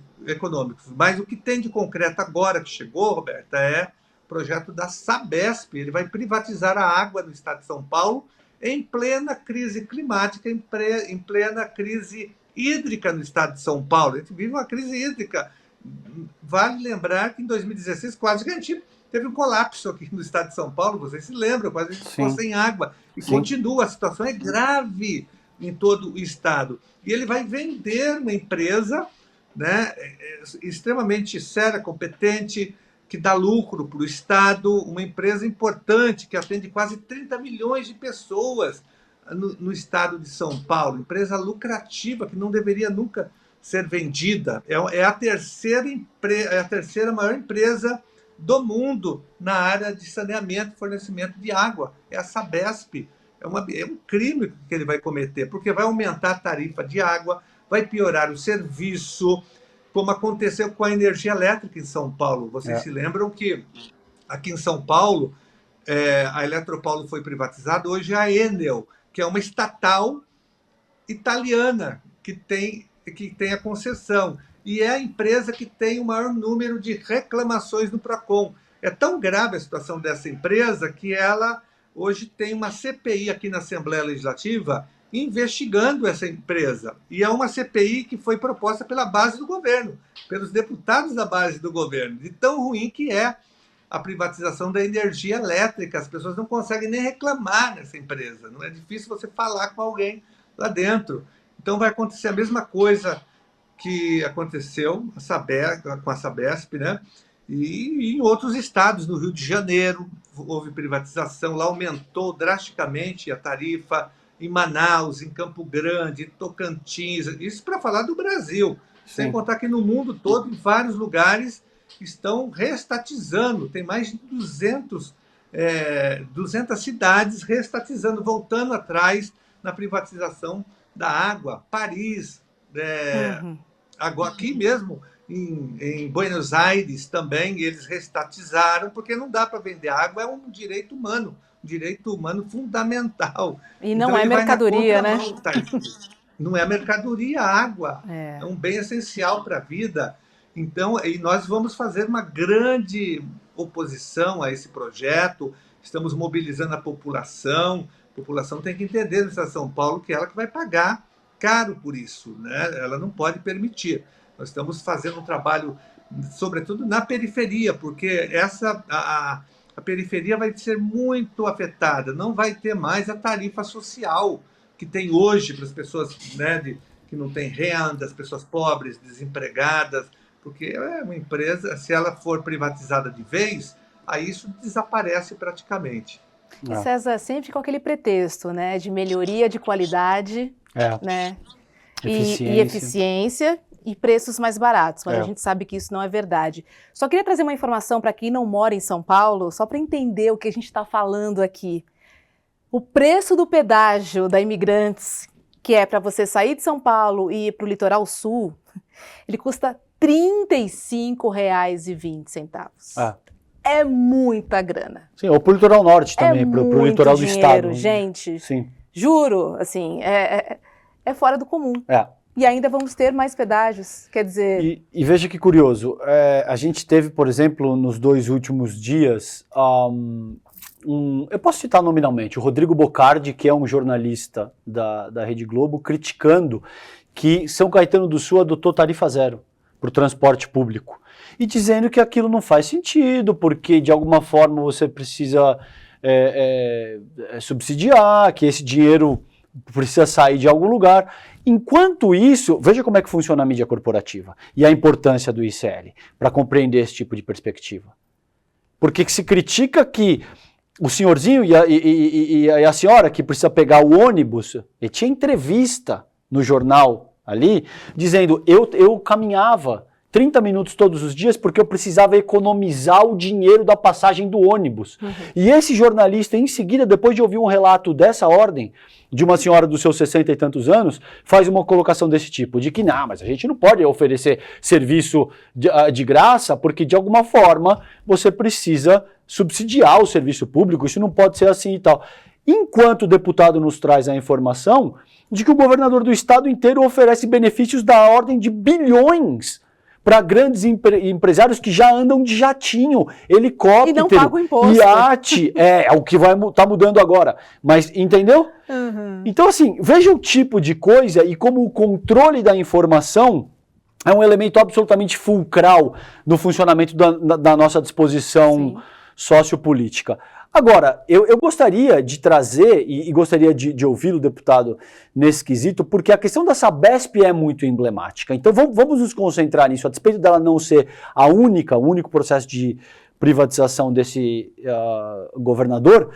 Mas o que tem de concreto agora que chegou, Roberta, é projeto da Sabesp. Ele vai privatizar a água no estado de São Paulo em plena crise climática, em plena crise hídrica no estado de São Paulo. A gente vive uma crise hídrica. Vale lembrar que em 2016 quase que a gente teve um colapso aqui no estado de São Paulo, vocês se lembram, quase a gente ficou sem água. E continua, a situação é grave em todo o estado. E ele vai vender uma empresa, né, extremamente séria, competente, que dá lucro para o Estado, uma empresa importante que atende quase 30 milhões de pessoas no estado de São Paulo. Empresa lucrativa que não deveria nunca ser vendida. É a terceira maior empresa do mundo na área de saneamento e fornecimento de água. É a Sabesp. É um crime que ele vai cometer, porque vai aumentar a tarifa de água, vai piorar o serviço, como aconteceu com a energia elétrica em São Paulo. Vocês se lembram que aqui em São Paulo, a Eletropaulo foi privatizada, hoje é a Enel, que é uma estatal italiana que tem a concessão. E é a empresa que tem o maior número de reclamações no PROCON. É tão grave a situação dessa empresa que ela hoje tem uma CPI aqui na Assembleia Legislativa investigando essa empresa. E é uma CPI que foi proposta pela base do governo, pelos deputados da base do governo, de tão ruim que é a privatização da energia elétrica. As pessoas não conseguem nem reclamar nessa empresa. Não é difícil você falar com alguém lá dentro. Então vai acontecer a mesma coisa que aconteceu com a Sabesp, né? E em outros estados, no Rio de Janeiro, houve privatização, lá aumentou drasticamente a tarifa, em Manaus, em Campo Grande, em Tocantins, isso para falar do Brasil. Sim. Sem contar que no mundo todo, em vários lugares, estão reestatizando, tem mais de 200 cidades reestatizando, voltando atrás na privatização da água. Paris, agora aqui mesmo, em Buenos Aires também, eles reestatizaram, porque não dá para vender água, é um direito humano fundamental. E não é mercadoria, né? Não é mercadoria, a água. É um bem essencial para a vida. Então, e nós vamos fazer uma grande oposição a esse projeto, estamos mobilizando a população tem que entender no estado de São Paulo que ela que vai pagar caro por isso, né? Ela não pode permitir. Nós estamos fazendo um trabalho, sobretudo na periferia, porque a periferia vai ser muito afetada, não vai ter mais a tarifa social que tem hoje para as pessoas, né, que não têm renda, as pessoas pobres, desempregadas, porque é uma empresa, se ela for privatizada de vez, aí isso desaparece praticamente. E César, sempre com aquele pretexto, né, de melhoria de qualidade, né, e eficiência e preços mais baratos, mas a gente sabe que isso não é verdade. Só queria trazer uma informação para quem não mora em São Paulo, só para entender o que a gente está falando aqui. O preço do pedágio da Imigrantes, que é para você sair de São Paulo e ir para o litoral sul, ele custa R$ 35,20. É muita grana. Sim, ou para o litoral norte também, para o litoral do estado. Gente, sim. Juro, assim, é fora do comum. E ainda vamos ter mais pedágios, quer dizer... E veja que curioso, a gente teve, por exemplo, nos 2 últimos dias, eu posso citar nominalmente, o Rodrigo Bocardi, que é um jornalista da Rede Globo, criticando que São Caetano do Sul adotou tarifa zero para o transporte público. E dizendo que aquilo não faz sentido, porque de alguma forma você precisa subsidiar, que esse dinheiro precisa sair de algum lugar. Enquanto isso, veja como é que funciona a mídia corporativa e a importância do ICL para compreender esse tipo de perspectiva. Porque se critica que o senhorzinho e a senhora que precisa pegar o ônibus, e tinha entrevista no jornal ali, dizendo, eu caminhava 30 minutos todos os dias porque eu precisava economizar o dinheiro da passagem do ônibus. E esse jornalista, em seguida, depois de ouvir um relato dessa ordem, de uma senhora dos seus 60 e tantos anos, faz uma colocação desse tipo, de que não, mas a gente não pode oferecer serviço de graça, porque de alguma forma você precisa subsidiar o serviço público, isso não pode ser assim e tal. Enquanto o deputado nos traz a informação de que o governador do estado inteiro oferece benefícios da ordem de bilhões para grandes empresários que já andam de jatinho, helicóptero, e não pagam imposto. Iate, o que vai tá mudando agora, mas entendeu? Então assim, veja o tipo de coisa e como o controle da informação é um elemento absolutamente fulcral no funcionamento da nossa disposição sociopolítica. Agora, eu gostaria de trazer, e gostaria de ouvir o deputado nesse quesito, porque a questão da Sabesp é muito emblemática. Então vamos nos concentrar nisso, a despeito dela não ser o único processo de privatização desse governador.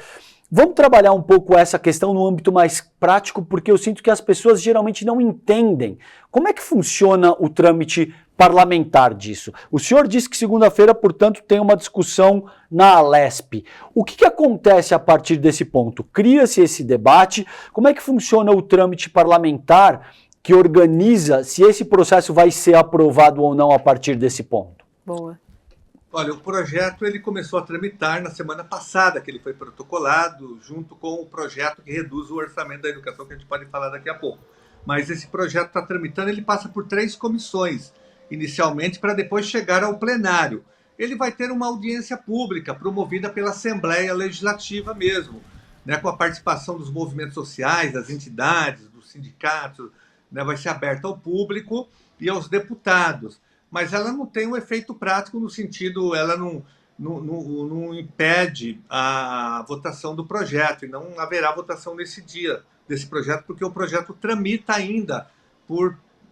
Vamos trabalhar um pouco essa questão no âmbito mais prático, porque eu sinto que as pessoas geralmente não entendem como é que funciona o trâmite parlamentar disso. O senhor disse que segunda-feira, portanto, tem uma discussão na Alesp. O que acontece a partir desse ponto? Cria-se esse debate? Como é que funciona o trâmite parlamentar que organiza se esse processo vai ser aprovado ou não a partir desse ponto? Boa. Olha, o projeto ele começou a tramitar na semana passada, que ele foi protocolado junto com o projeto que reduz o orçamento da educação, que a gente pode falar daqui a pouco. Mas esse projeto está tramitando, ele passa por 3 comissões, inicialmente, para depois chegar ao plenário. Ele vai ter uma audiência pública, promovida pela Assembleia Legislativa mesmo, né, com a participação dos movimentos sociais, das entidades, dos sindicatos, né, vai ser aberta ao público e aos deputados. Mas ela não tem um efeito prático no sentido, ela não impede a votação do projeto, e não haverá votação nesse dia desse projeto, porque o projeto tramita ainda,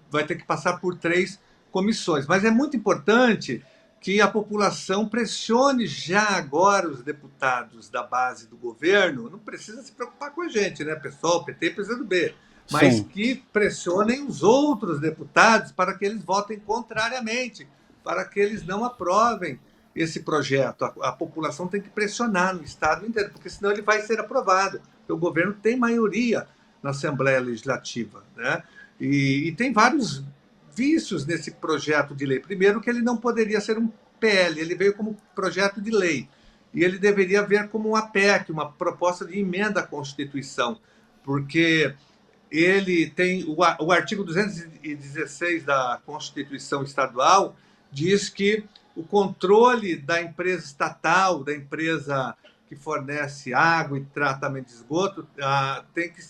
vai ter que passar por 3 comissões. Mas é muito importante que a população pressione já agora os deputados da base do governo, não precisa se preocupar com a gente, né, pessoal, PT e PCdoB, mas que pressionem os outros deputados para que eles votem contrariamente, para que eles não aprovem esse projeto. A população tem que pressionar no Estado inteiro, porque senão ele vai ser aprovado. Porque o governo tem maioria na Assembleia Legislativa, né? E tem vários vícios nesse projeto de lei. Primeiro, que ele não poderia ser um PL, ele veio como projeto de lei. E ele deveria vir como uma PEC, uma proposta de emenda à Constituição, porque ele tem o artigo 216 da Constituição Estadual diz que o controle da empresa estatal, da empresa que fornece água e tratamento de esgoto, tem que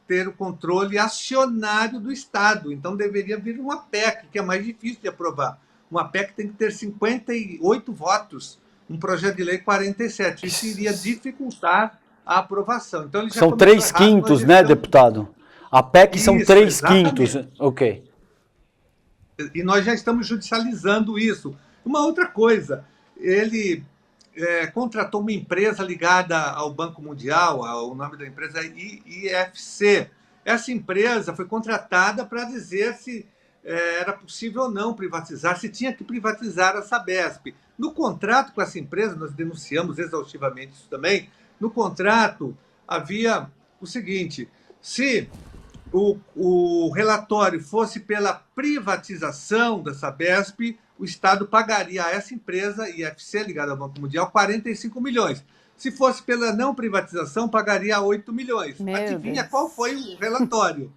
ter o controle acionário do Estado. Então deveria vir uma PEC, que é mais difícil de aprovar. Uma PEC tem que ter 58 votos um projeto de lei 47. Isso iria dificultar a aprovação. Então, ele já São começou 3/5, errado, né, deputado? A PEC são Isso, 3/5. exatamente. Ok. E nós já estamos judicializando isso. Uma outra coisa, ele contratou uma empresa ligada ao Banco Mundial, o nome da empresa é IFC. Essa empresa foi contratada para dizer se era possível ou não privatizar, se tinha que privatizar a Sabesp. No contrato com essa empresa, nós denunciamos exaustivamente isso também, no contrato havia o seguinte: se o relatório fosse pela privatização da Sabesp, o Estado pagaria a essa empresa, IFC, ligada ao Banco Mundial, 45 milhões. Se fosse pela não privatização, pagaria 8 milhões. Meu Adivinha Deus. qual foi o relatório?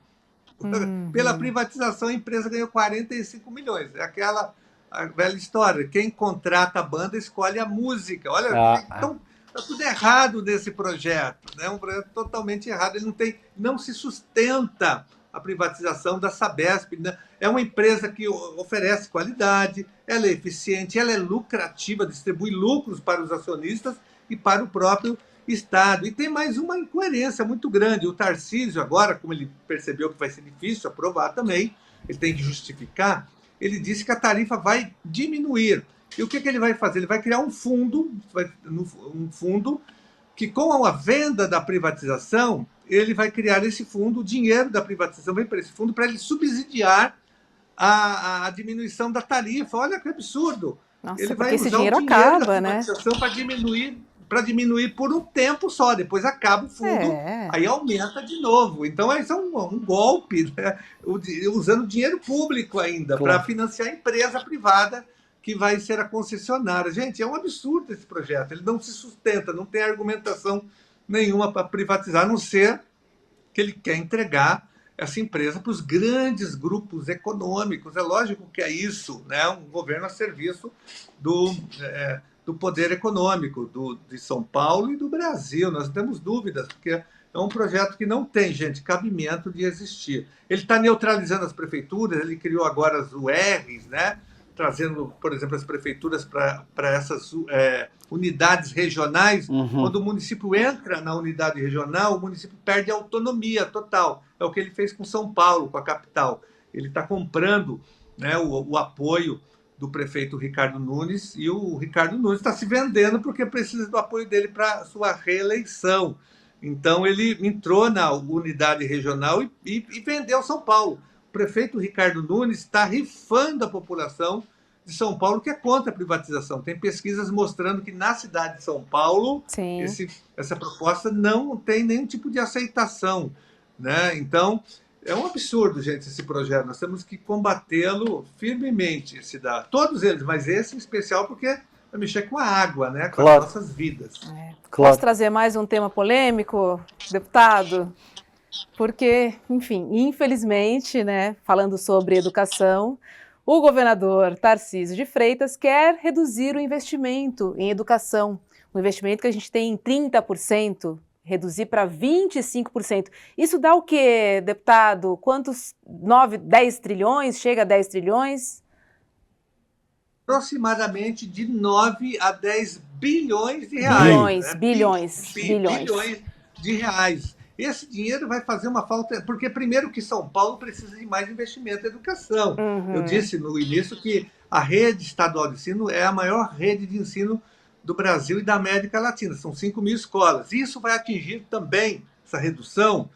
Pela privatização, a empresa ganhou 45 milhões. É aquela a velha história. Quem contrata a banda escolhe a música. Olha, então está tudo errado nesse projeto. É um projeto totalmente errado. Ele não se sustenta a privatização da Sabesp. Né? É uma empresa que oferece qualidade, ela é eficiente, ela é lucrativa, distribui lucros para os acionistas e para o próprio Estado. E tem mais uma incoerência muito grande. O Tarcísio, agora, como ele percebeu que vai ser difícil aprovar também, ele tem que justificar, ele disse que a tarifa vai diminuir. E o que ele vai fazer? Ele vai criar um fundo que, com a venda da privatização, ele vai criar esse fundo, o dinheiro da privatização vem para esse fundo, para ele subsidiar a diminuição da tarifa. Olha que absurdo. Nossa, Ele porque vai esse usar dinheiro o dinheiro acaba, da né? privatização para diminuir por um tempo só, depois acaba o fundo, aí aumenta de novo. Então, isso é um golpe, né? Usando dinheiro público ainda, Claro, para financiar a empresa privada que vai ser a concessionária. Gente, é um absurdo esse projeto, ele não se sustenta, não tem argumentação nenhuma para privatizar, a não ser que ele quer entregar essa empresa para os grandes grupos econômicos. É lógico que é isso, né? Um governo a serviço do poder econômico de São Paulo e do Brasil. Nós não temos dúvidas, porque é um projeto que não tem, gente, cabimento de existir. Ele está neutralizando as prefeituras, ele criou agora as URs, né? Trazendo, por exemplo, as prefeituras para essas unidades regionais. Quando o município entra na unidade regional, o município perde a autonomia total. É o que ele fez com São Paulo, com a capital. Ele está comprando, né, o apoio do prefeito Ricardo Nunes, e o Ricardo Nunes está se vendendo porque precisa do apoio dele para a sua reeleição. Então, ele entrou na unidade regional e vendeu São Paulo. O prefeito Ricardo Nunes está rifando a população de São Paulo, que é contra a privatização. Tem pesquisas mostrando que na cidade de São Paulo essa proposta não tem nenhum tipo de aceitação, né? Então, é um absurdo, gente, esse projeto. Nós temos que combatê-lo firmemente, todos eles, mas esse em especial porque vai mexer com a água, né? Com as nossas vidas. Posso trazer mais um tema polêmico, deputado? Porque, enfim, infelizmente, né, falando sobre educação, o governador Tarcísio de Freitas quer reduzir o investimento em educação. Um investimento que a gente tem em 30%, reduzir para 25%. Isso dá o quê, deputado? Quantos? 10 trilhões? Chega a 10 trilhões? Aproximadamente de 9 a 10 bilhões de reais. Bilhões de reais. Esse dinheiro vai fazer uma falta, porque primeiro que São Paulo precisa de mais investimento em educação. Eu disse no início que a rede estadual de ensino é a maior rede de ensino do Brasil e da América Latina. São 5.000 escolas. Isso vai atingir também, essa redução,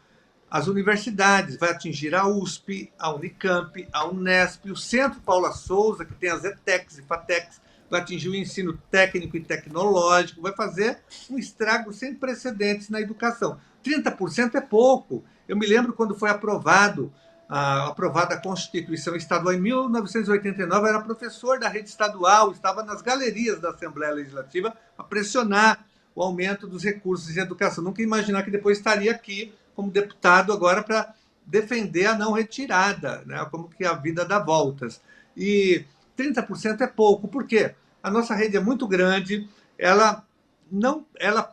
as universidades. Vai atingir a USP, a Unicamp, a Unesp, o Centro Paula Souza, que tem as ETECs e FATECs, vai atingir o ensino técnico e tecnológico, vai fazer um estrago sem precedentes na educação. 30% é pouco. Eu me lembro quando foi aprovada a Constituição Estadual em 1989, eu era professor da rede estadual, estava nas galerias da Assembleia Legislativa para pressionar o aumento dos recursos em educação. Nunca imaginar que depois estaria aqui como deputado agora para defender a não retirada, né? Como que a vida dá voltas. E 30% é pouco, por quê? A nossa rede é muito grande, ela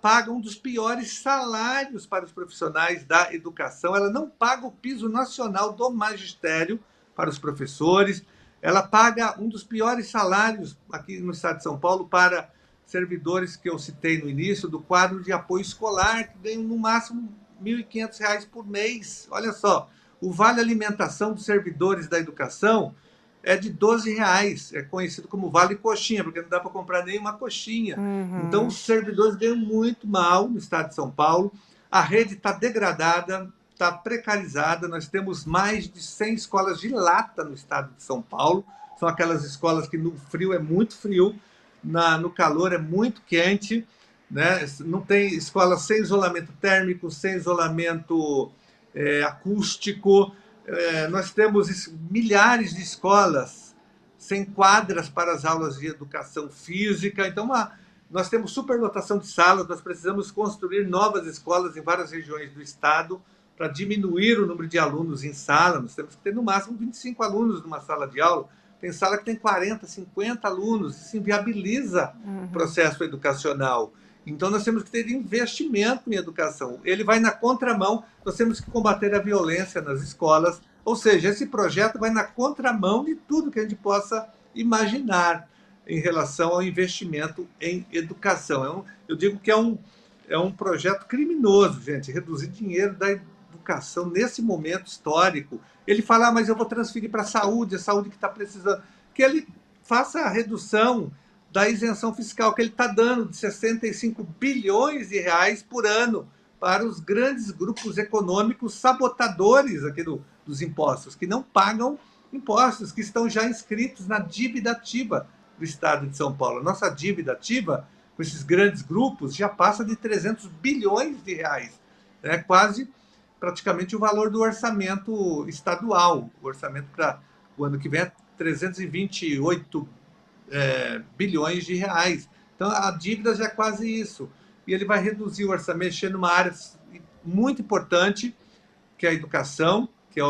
paga um dos piores salários para os profissionais da educação, ela não paga o piso nacional do magistério para os professores, ela paga um dos piores salários aqui no estado de São Paulo para servidores que eu citei no início do quadro de apoio escolar, que ganham no máximo R$ 1.500 por mês. Olha só, o vale alimentação dos servidores da educação é de R$ 12, é conhecido como vale coxinha, porque não dá para comprar nenhuma coxinha. Então, os servidores ganham muito mal no estado de São Paulo, a rede está degradada, está precarizada, nós temos mais de 100 escolas de lata no estado de São Paulo, são aquelas escolas que no frio é muito frio, no calor é muito quente, né? Não tem escola sem isolamento térmico, sem isolamento acústico. Nós temos milhares de escolas sem quadras para as aulas de educação física. Então, nós temos superlotação de salas, nós precisamos construir novas escolas em várias regiões do estado para diminuir o número de alunos em sala. Nós temos que ter no máximo 25 alunos numa sala de aula. Tem sala que tem 40, 50 alunos, isso inviabiliza o processo educacional. Então, nós temos que ter investimento em educação. Ele vai na contramão, nós temos que combater a violência nas escolas, ou seja, esse projeto vai na contramão de tudo que a gente possa imaginar em relação ao investimento em educação. Eu digo que é um projeto criminoso, gente, reduzir dinheiro da educação nesse momento histórico. Ele fala, mas eu vou transferir para a saúde que está precisando. Que ele faça a redução da isenção fiscal que ele está dando de 65 bilhões de reais por ano para os grandes grupos econômicos sabotadores aqui dos impostos, que não pagam impostos, que estão já inscritos na dívida ativa do Estado de São Paulo. Nossa dívida ativa, com esses grandes grupos, já passa de 300 bilhões de reais. É quase, praticamente, o valor do orçamento estadual. O orçamento para o ano que vem é 328 bilhões de reais. Então, a dívida já é quase isso. E ele vai reduzir o orçamento, mexendo numa área muito importante, que é a educação, que é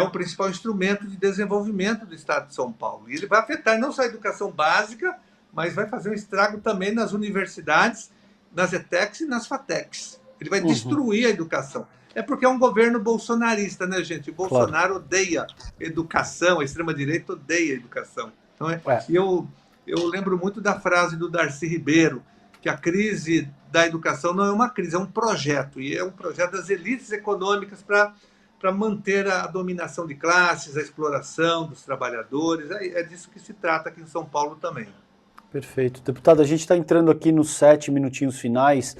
o principal instrumento de desenvolvimento do Estado de São Paulo. E ele vai afetar não só a educação básica, mas vai fazer um estrago também nas universidades, nas ETECs e nas FATECs. Ele vai destruir a educação. É porque é um governo bolsonarista, né, gente? O Bolsonaro odeia educação, a extrema-direita odeia educação. Então, eu lembro muito da frase do Darcy Ribeiro, que a crise da educação não é uma crise, é um projeto. E é um projeto das elites econômicas para manter a dominação de classes, a exploração dos trabalhadores. É disso que se trata aqui em São Paulo também. Perfeito. Deputado, a gente está entrando aqui nos 7 minutinhos finais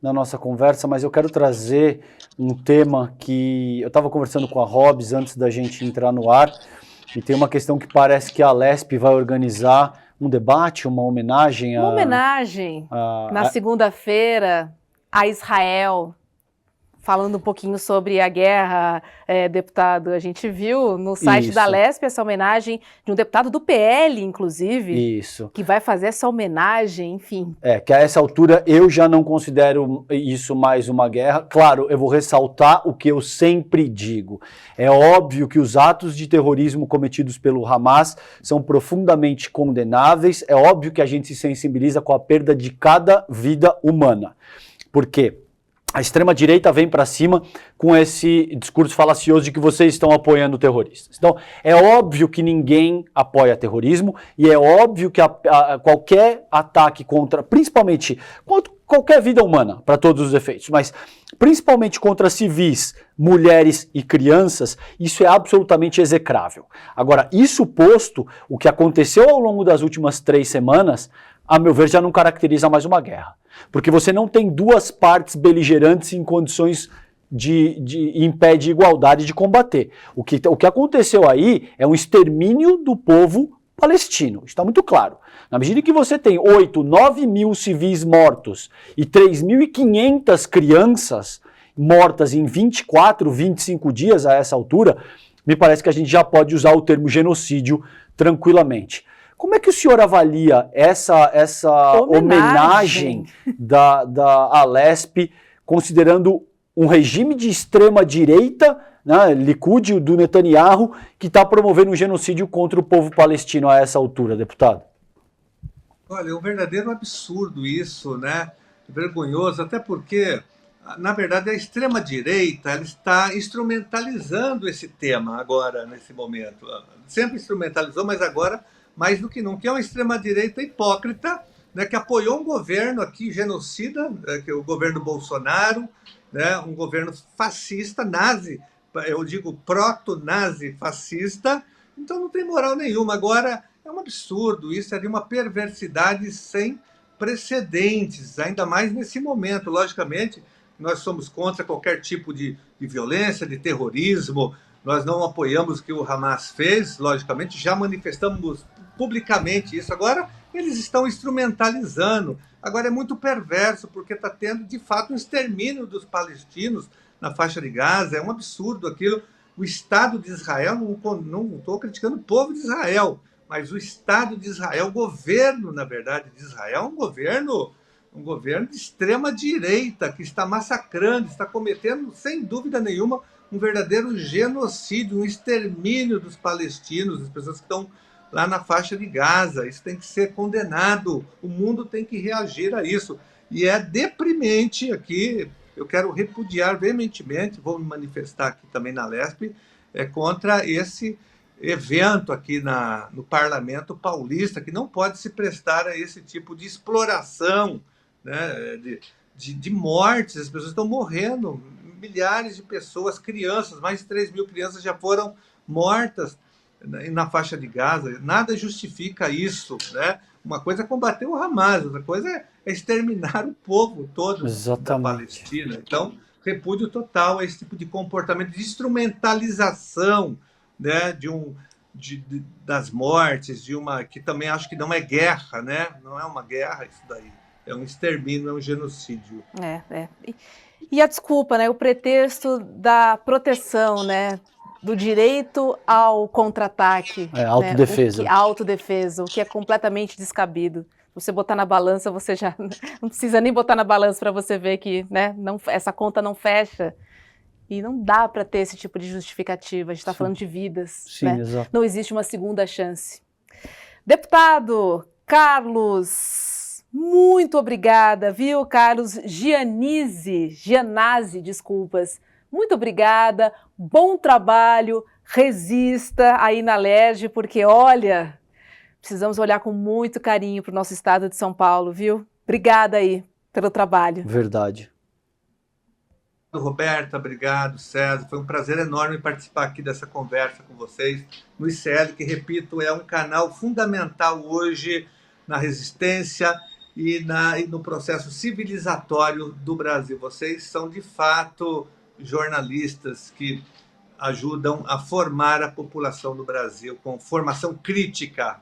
na nossa conversa, mas eu quero trazer um tema que eu estava conversando com a Robs antes da gente entrar no ar, e tem uma questão que parece que a Alesp vai organizar um debate, uma homenagem na segunda-feira a Israel, falando um pouquinho sobre a guerra, deputado. A gente viu no site da Alesp essa homenagem de um deputado do PL, inclusive, que vai fazer essa homenagem, enfim. Que a essa altura eu já não considero isso mais uma guerra. Claro, eu vou ressaltar o que eu sempre digo. É óbvio que os atos de terrorismo cometidos pelo Hamas são profundamente condenáveis. É óbvio que a gente se sensibiliza com a perda de cada vida humana. Por quê? A extrema-direita vem para cima com esse discurso falacioso de que vocês estão apoiando terroristas. Então, é óbvio que ninguém apoia terrorismo e é óbvio que qualquer ataque contra, principalmente, contra qualquer vida humana, para todos os efeitos, mas principalmente contra civis, mulheres e crianças, isso é absolutamente execrável. Agora, isso posto, o que aconteceu ao longo das últimas 3 semanas, a meu ver, já não caracteriza mais uma guerra. Porque você não tem duas partes beligerantes em condições em pé de igualdade de combater. O que aconteceu aí é um extermínio do povo palestino. Está muito claro. Na medida que você tem 8, 9 mil civis mortos e 3.500 crianças mortas em 24, 25 dias a essa altura, me parece que a gente já pode usar o termo genocídio tranquilamente. Como é que o senhor avalia essa homenagem da Alesp, considerando um regime de extrema-direita, né, Likud, do Netanyahu, que está promovendo um genocídio contra o povo palestino a essa altura, deputado? Olha, é um verdadeiro absurdo isso, né? Vergonhoso, até porque, na verdade, a extrema-direita ela está instrumentalizando esse tema agora, nesse momento. Sempre instrumentalizou, mas agora mais do que nunca. É uma extrema-direita hipócrita, né, que apoiou um governo aqui genocida, que é o governo Bolsonaro, né, um governo fascista, nazi, eu digo proto-nazi fascista, então não tem moral nenhuma. Agora, é um absurdo, isso é de uma perversidade sem precedentes, ainda mais nesse momento. Logicamente, nós somos contra qualquer tipo de violência, de terrorismo, nós não apoiamos o que o Hamas fez, logicamente, já manifestamos publicamente isso. Agora, eles estão instrumentalizando. Agora, é muito perverso, porque está tendo, de fato, um extermínio dos palestinos na faixa de Gaza. É um absurdo aquilo. O Estado de Israel, não estou criticando o povo de Israel, mas o Estado de Israel, o governo, na verdade, de Israel, é um governo de extrema-direita, que está massacrando, está cometendo, sem dúvida nenhuma, um verdadeiro genocídio, um extermínio dos palestinos, das pessoas que estão lá na faixa de Gaza. Isso tem que ser condenado, o mundo tem que reagir a isso. E é deprimente aqui, eu quero repudiar veementemente, vou me manifestar aqui também na LESP, contra esse evento aqui no Parlamento Paulista, que não pode se prestar a esse tipo de exploração, né, de mortes. As pessoas estão morrendo, milhares de pessoas, crianças, mais de 3 mil crianças já foram mortas na faixa de Gaza. Nada justifica isso, né? Uma coisa é combater o Hamas, outra coisa é exterminar o povo todo da Palestina. Então, repúdio total a esse tipo de comportamento de instrumentalização, né, das mortes, que também acho que não é guerra, né? Não é uma guerra isso daí. É um extermínio, é um genocídio. E a desculpa, né? O pretexto da proteção, né? Do direito ao contra-ataque. Autodefesa. Né? Autodefesa, o que é completamente descabido. Você botar na balança, você já não precisa nem botar na balança para você ver que, né, essa conta não fecha. E não dá para ter esse tipo de justificativa. A gente está falando de vidas. Sim, né? Exato. Não existe uma segunda chance. Deputado Carlos, muito obrigada, viu, Carlos Gianazzi, desculpas. Muito obrigada, bom trabalho, resista aí na LERJ, porque, olha, precisamos olhar com muito carinho para o nosso estado de São Paulo, viu? Obrigada aí pelo trabalho. Verdade. Roberta, obrigado, César. Foi um prazer enorme participar aqui dessa conversa com vocês no ICL, que, repito, é um canal fundamental hoje na resistência e no processo civilizatório do Brasil. Vocês são, de fato, jornalistas que ajudam a formar a população do Brasil com formação crítica.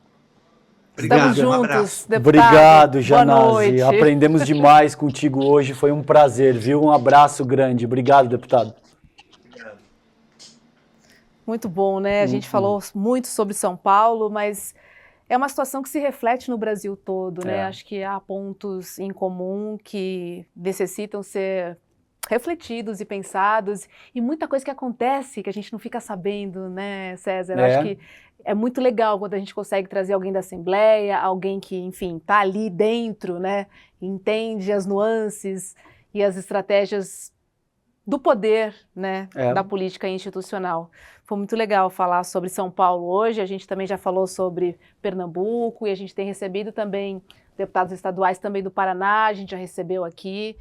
Obrigado, Estamos juntos, um abraço. deputado. Obrigado, Gianazzi. Aprendemos demais contigo hoje, foi um prazer, viu? Um abraço grande. Obrigado, deputado. Obrigado. Muito bom, né? A gente falou muito sobre São Paulo, mas é uma situação que se reflete no Brasil todo, né? Acho que há pontos em comum que necessitam ser refletidos e pensados, e muita coisa que acontece que a gente não fica sabendo, né, César? Acho que é muito legal quando a gente consegue trazer alguém da Assembleia, alguém que, enfim, está ali dentro, né, entende as nuances e as estratégias do poder, né, da política institucional. Foi muito legal falar sobre São Paulo hoje, a gente também já falou sobre Pernambuco, e a gente tem recebido também deputados estaduais também do Paraná, a gente já recebeu aqui.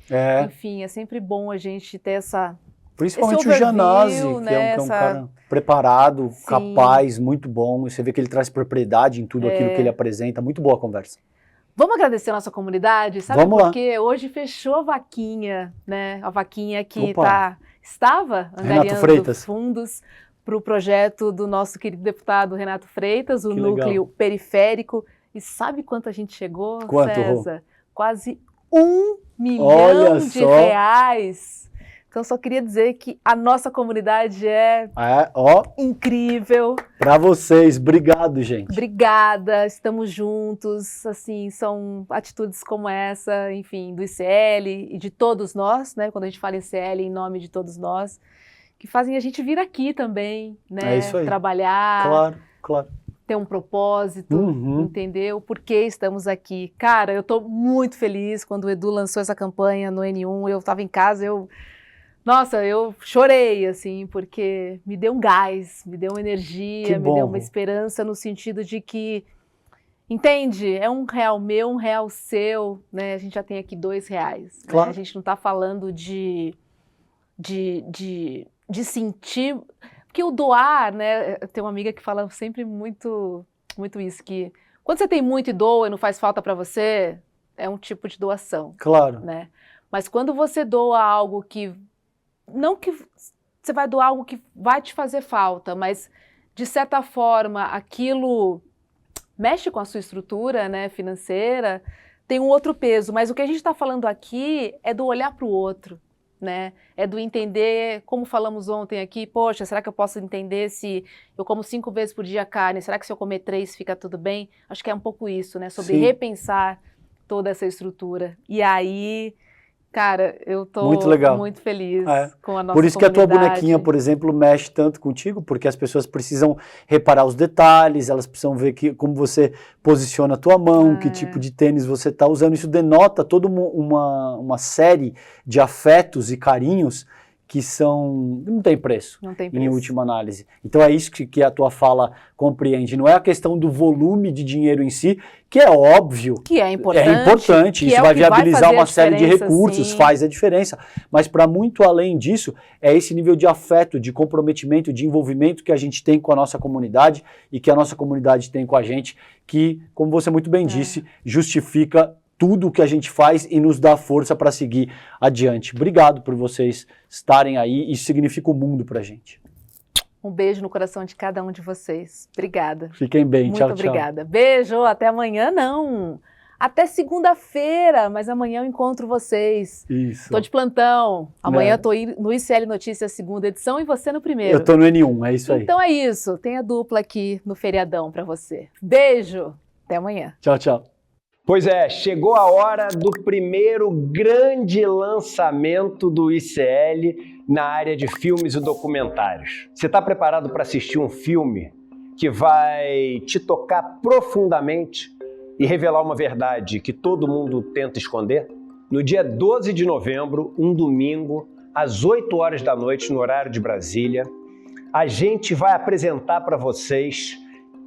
Enfim, é sempre bom a gente ter essa... Principalmente o Gianazzi, né, que é um cara preparado, capaz, muito bom. Você vê que ele traz propriedade em tudo aquilo que ele apresenta. Muito boa a conversa. Vamos agradecer a nossa comunidade? Sabe por quê? Hoje fechou a vaquinha, né? A vaquinha que estava angariando fundos para o projeto do nosso querido deputado Renato Freitas, o Núcleo Periférico. E sabe quanto a gente chegou, César? Quase 1 milhão de reais. Então, só queria dizer que a nossa comunidade é incrível. Para vocês, obrigado, gente. Obrigada, estamos juntos, assim, são atitudes como essa, enfim, do ICL e de todos nós, né, quando a gente fala ICL, em nome de todos nós, que fazem a gente vir aqui também, né, trabalhar, claro. ter um propósito, entender o porquê estamos aqui. Cara, eu estou muito feliz quando o Edu lançou essa campanha no N1, eu estava em casa, Nossa, eu chorei, assim, porque me deu um gás, me deu uma energia, me deu uma esperança no sentido de que Entende? É R$1 meu, R$1 seu, né? A gente já tem aqui R$2. Claro. Né? A gente não está falando de sentir... Porque o doar, né? Tem uma amiga que fala sempre muito isso, que quando você tem muito e doa e não faz falta para você, é um tipo de doação. Claro. Né? Mas quando você doa algo que... Não que você vai doar algo que vai te fazer falta, mas de certa forma aquilo mexe com a sua estrutura, né, financeira, tem um outro peso. Mas o que a gente está falando aqui é do olhar para o outro, né? É do entender, como falamos ontem aqui, poxa, será que eu posso entender se eu como 5 vezes por dia carne, será que se eu comer 3 fica tudo bem? Acho que é um pouco isso, né? Sobre repensar toda essa estrutura. E aí... Cara, eu tô muito feliz com a nossa Por isso que a tua bonequinha, por exemplo, mexe tanto contigo, porque as pessoas precisam reparar os detalhes, elas precisam ver como você posiciona a tua mão, que tipo de tênis você está usando. Isso denota toda uma série de afetos e carinhos que não tem preço, em última análise. Então é isso que a tua fala compreende. Não é a questão do volume de dinheiro em si, que é óbvio. Que é importante. Isso vai viabilizar uma série de recursos, sim. Faz a diferença. Mas para muito além disso, é esse nível de afeto, de comprometimento, de envolvimento que a gente tem com a nossa comunidade e que a nossa comunidade tem com a gente, que, como você muito bem disse, justifica tudo o que a gente faz e nos dá força para seguir adiante. Obrigado por vocês estarem aí, isso significa o mundo pra gente. Um beijo no coração de cada um de vocês. Obrigada. Fiquem bem, muito tchau, obrigada. Beijo, até amanhã não. Até segunda-feira, mas amanhã eu encontro vocês. Isso. Tô de plantão. Amanhã eu tô no ICL Notícias, segunda edição, e você no primeiro. Eu tô no N1, é isso aí. Então é isso, tem a dupla aqui no feriadão para você. Beijo, até amanhã. Tchau, tchau. Pois é, chegou a hora do primeiro grande lançamento do ICL na área de filmes e documentários. Você está preparado para assistir um filme que vai te tocar profundamente e revelar uma verdade que todo mundo tenta esconder? No dia 12 de novembro, um domingo, às 8 horas da noite, no horário de Brasília, a gente vai apresentar para vocês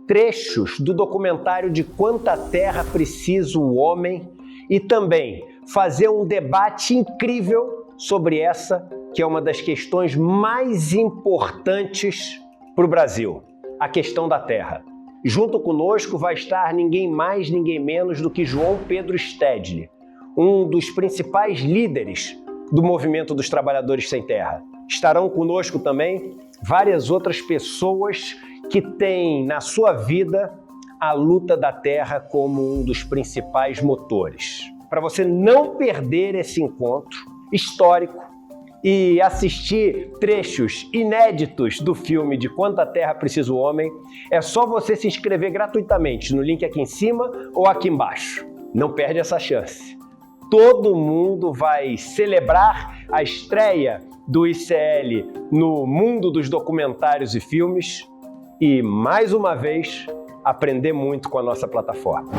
trechos do documentário De Quanta Terra Precisa o Homem e também fazer um debate incrível sobre essa, que é uma das questões mais importantes para o Brasil, a questão da terra. Junto conosco vai estar ninguém mais, ninguém menos do que João Pedro Stedley, um dos principais líderes do movimento dos trabalhadores sem terra. Estarão conosco também várias outras pessoas que têm na sua vida a luta da terra como um dos principais motores. Para você não perder esse encontro histórico e assistir trechos inéditos do filme De Quanta Terra Precisa o Homem, é só você se inscrever gratuitamente no link aqui em cima ou aqui embaixo. Não perde essa chance. Todo mundo vai celebrar a estreia do ICL no mundo dos documentários e filmes e, mais uma vez, aprender muito com a nossa plataforma.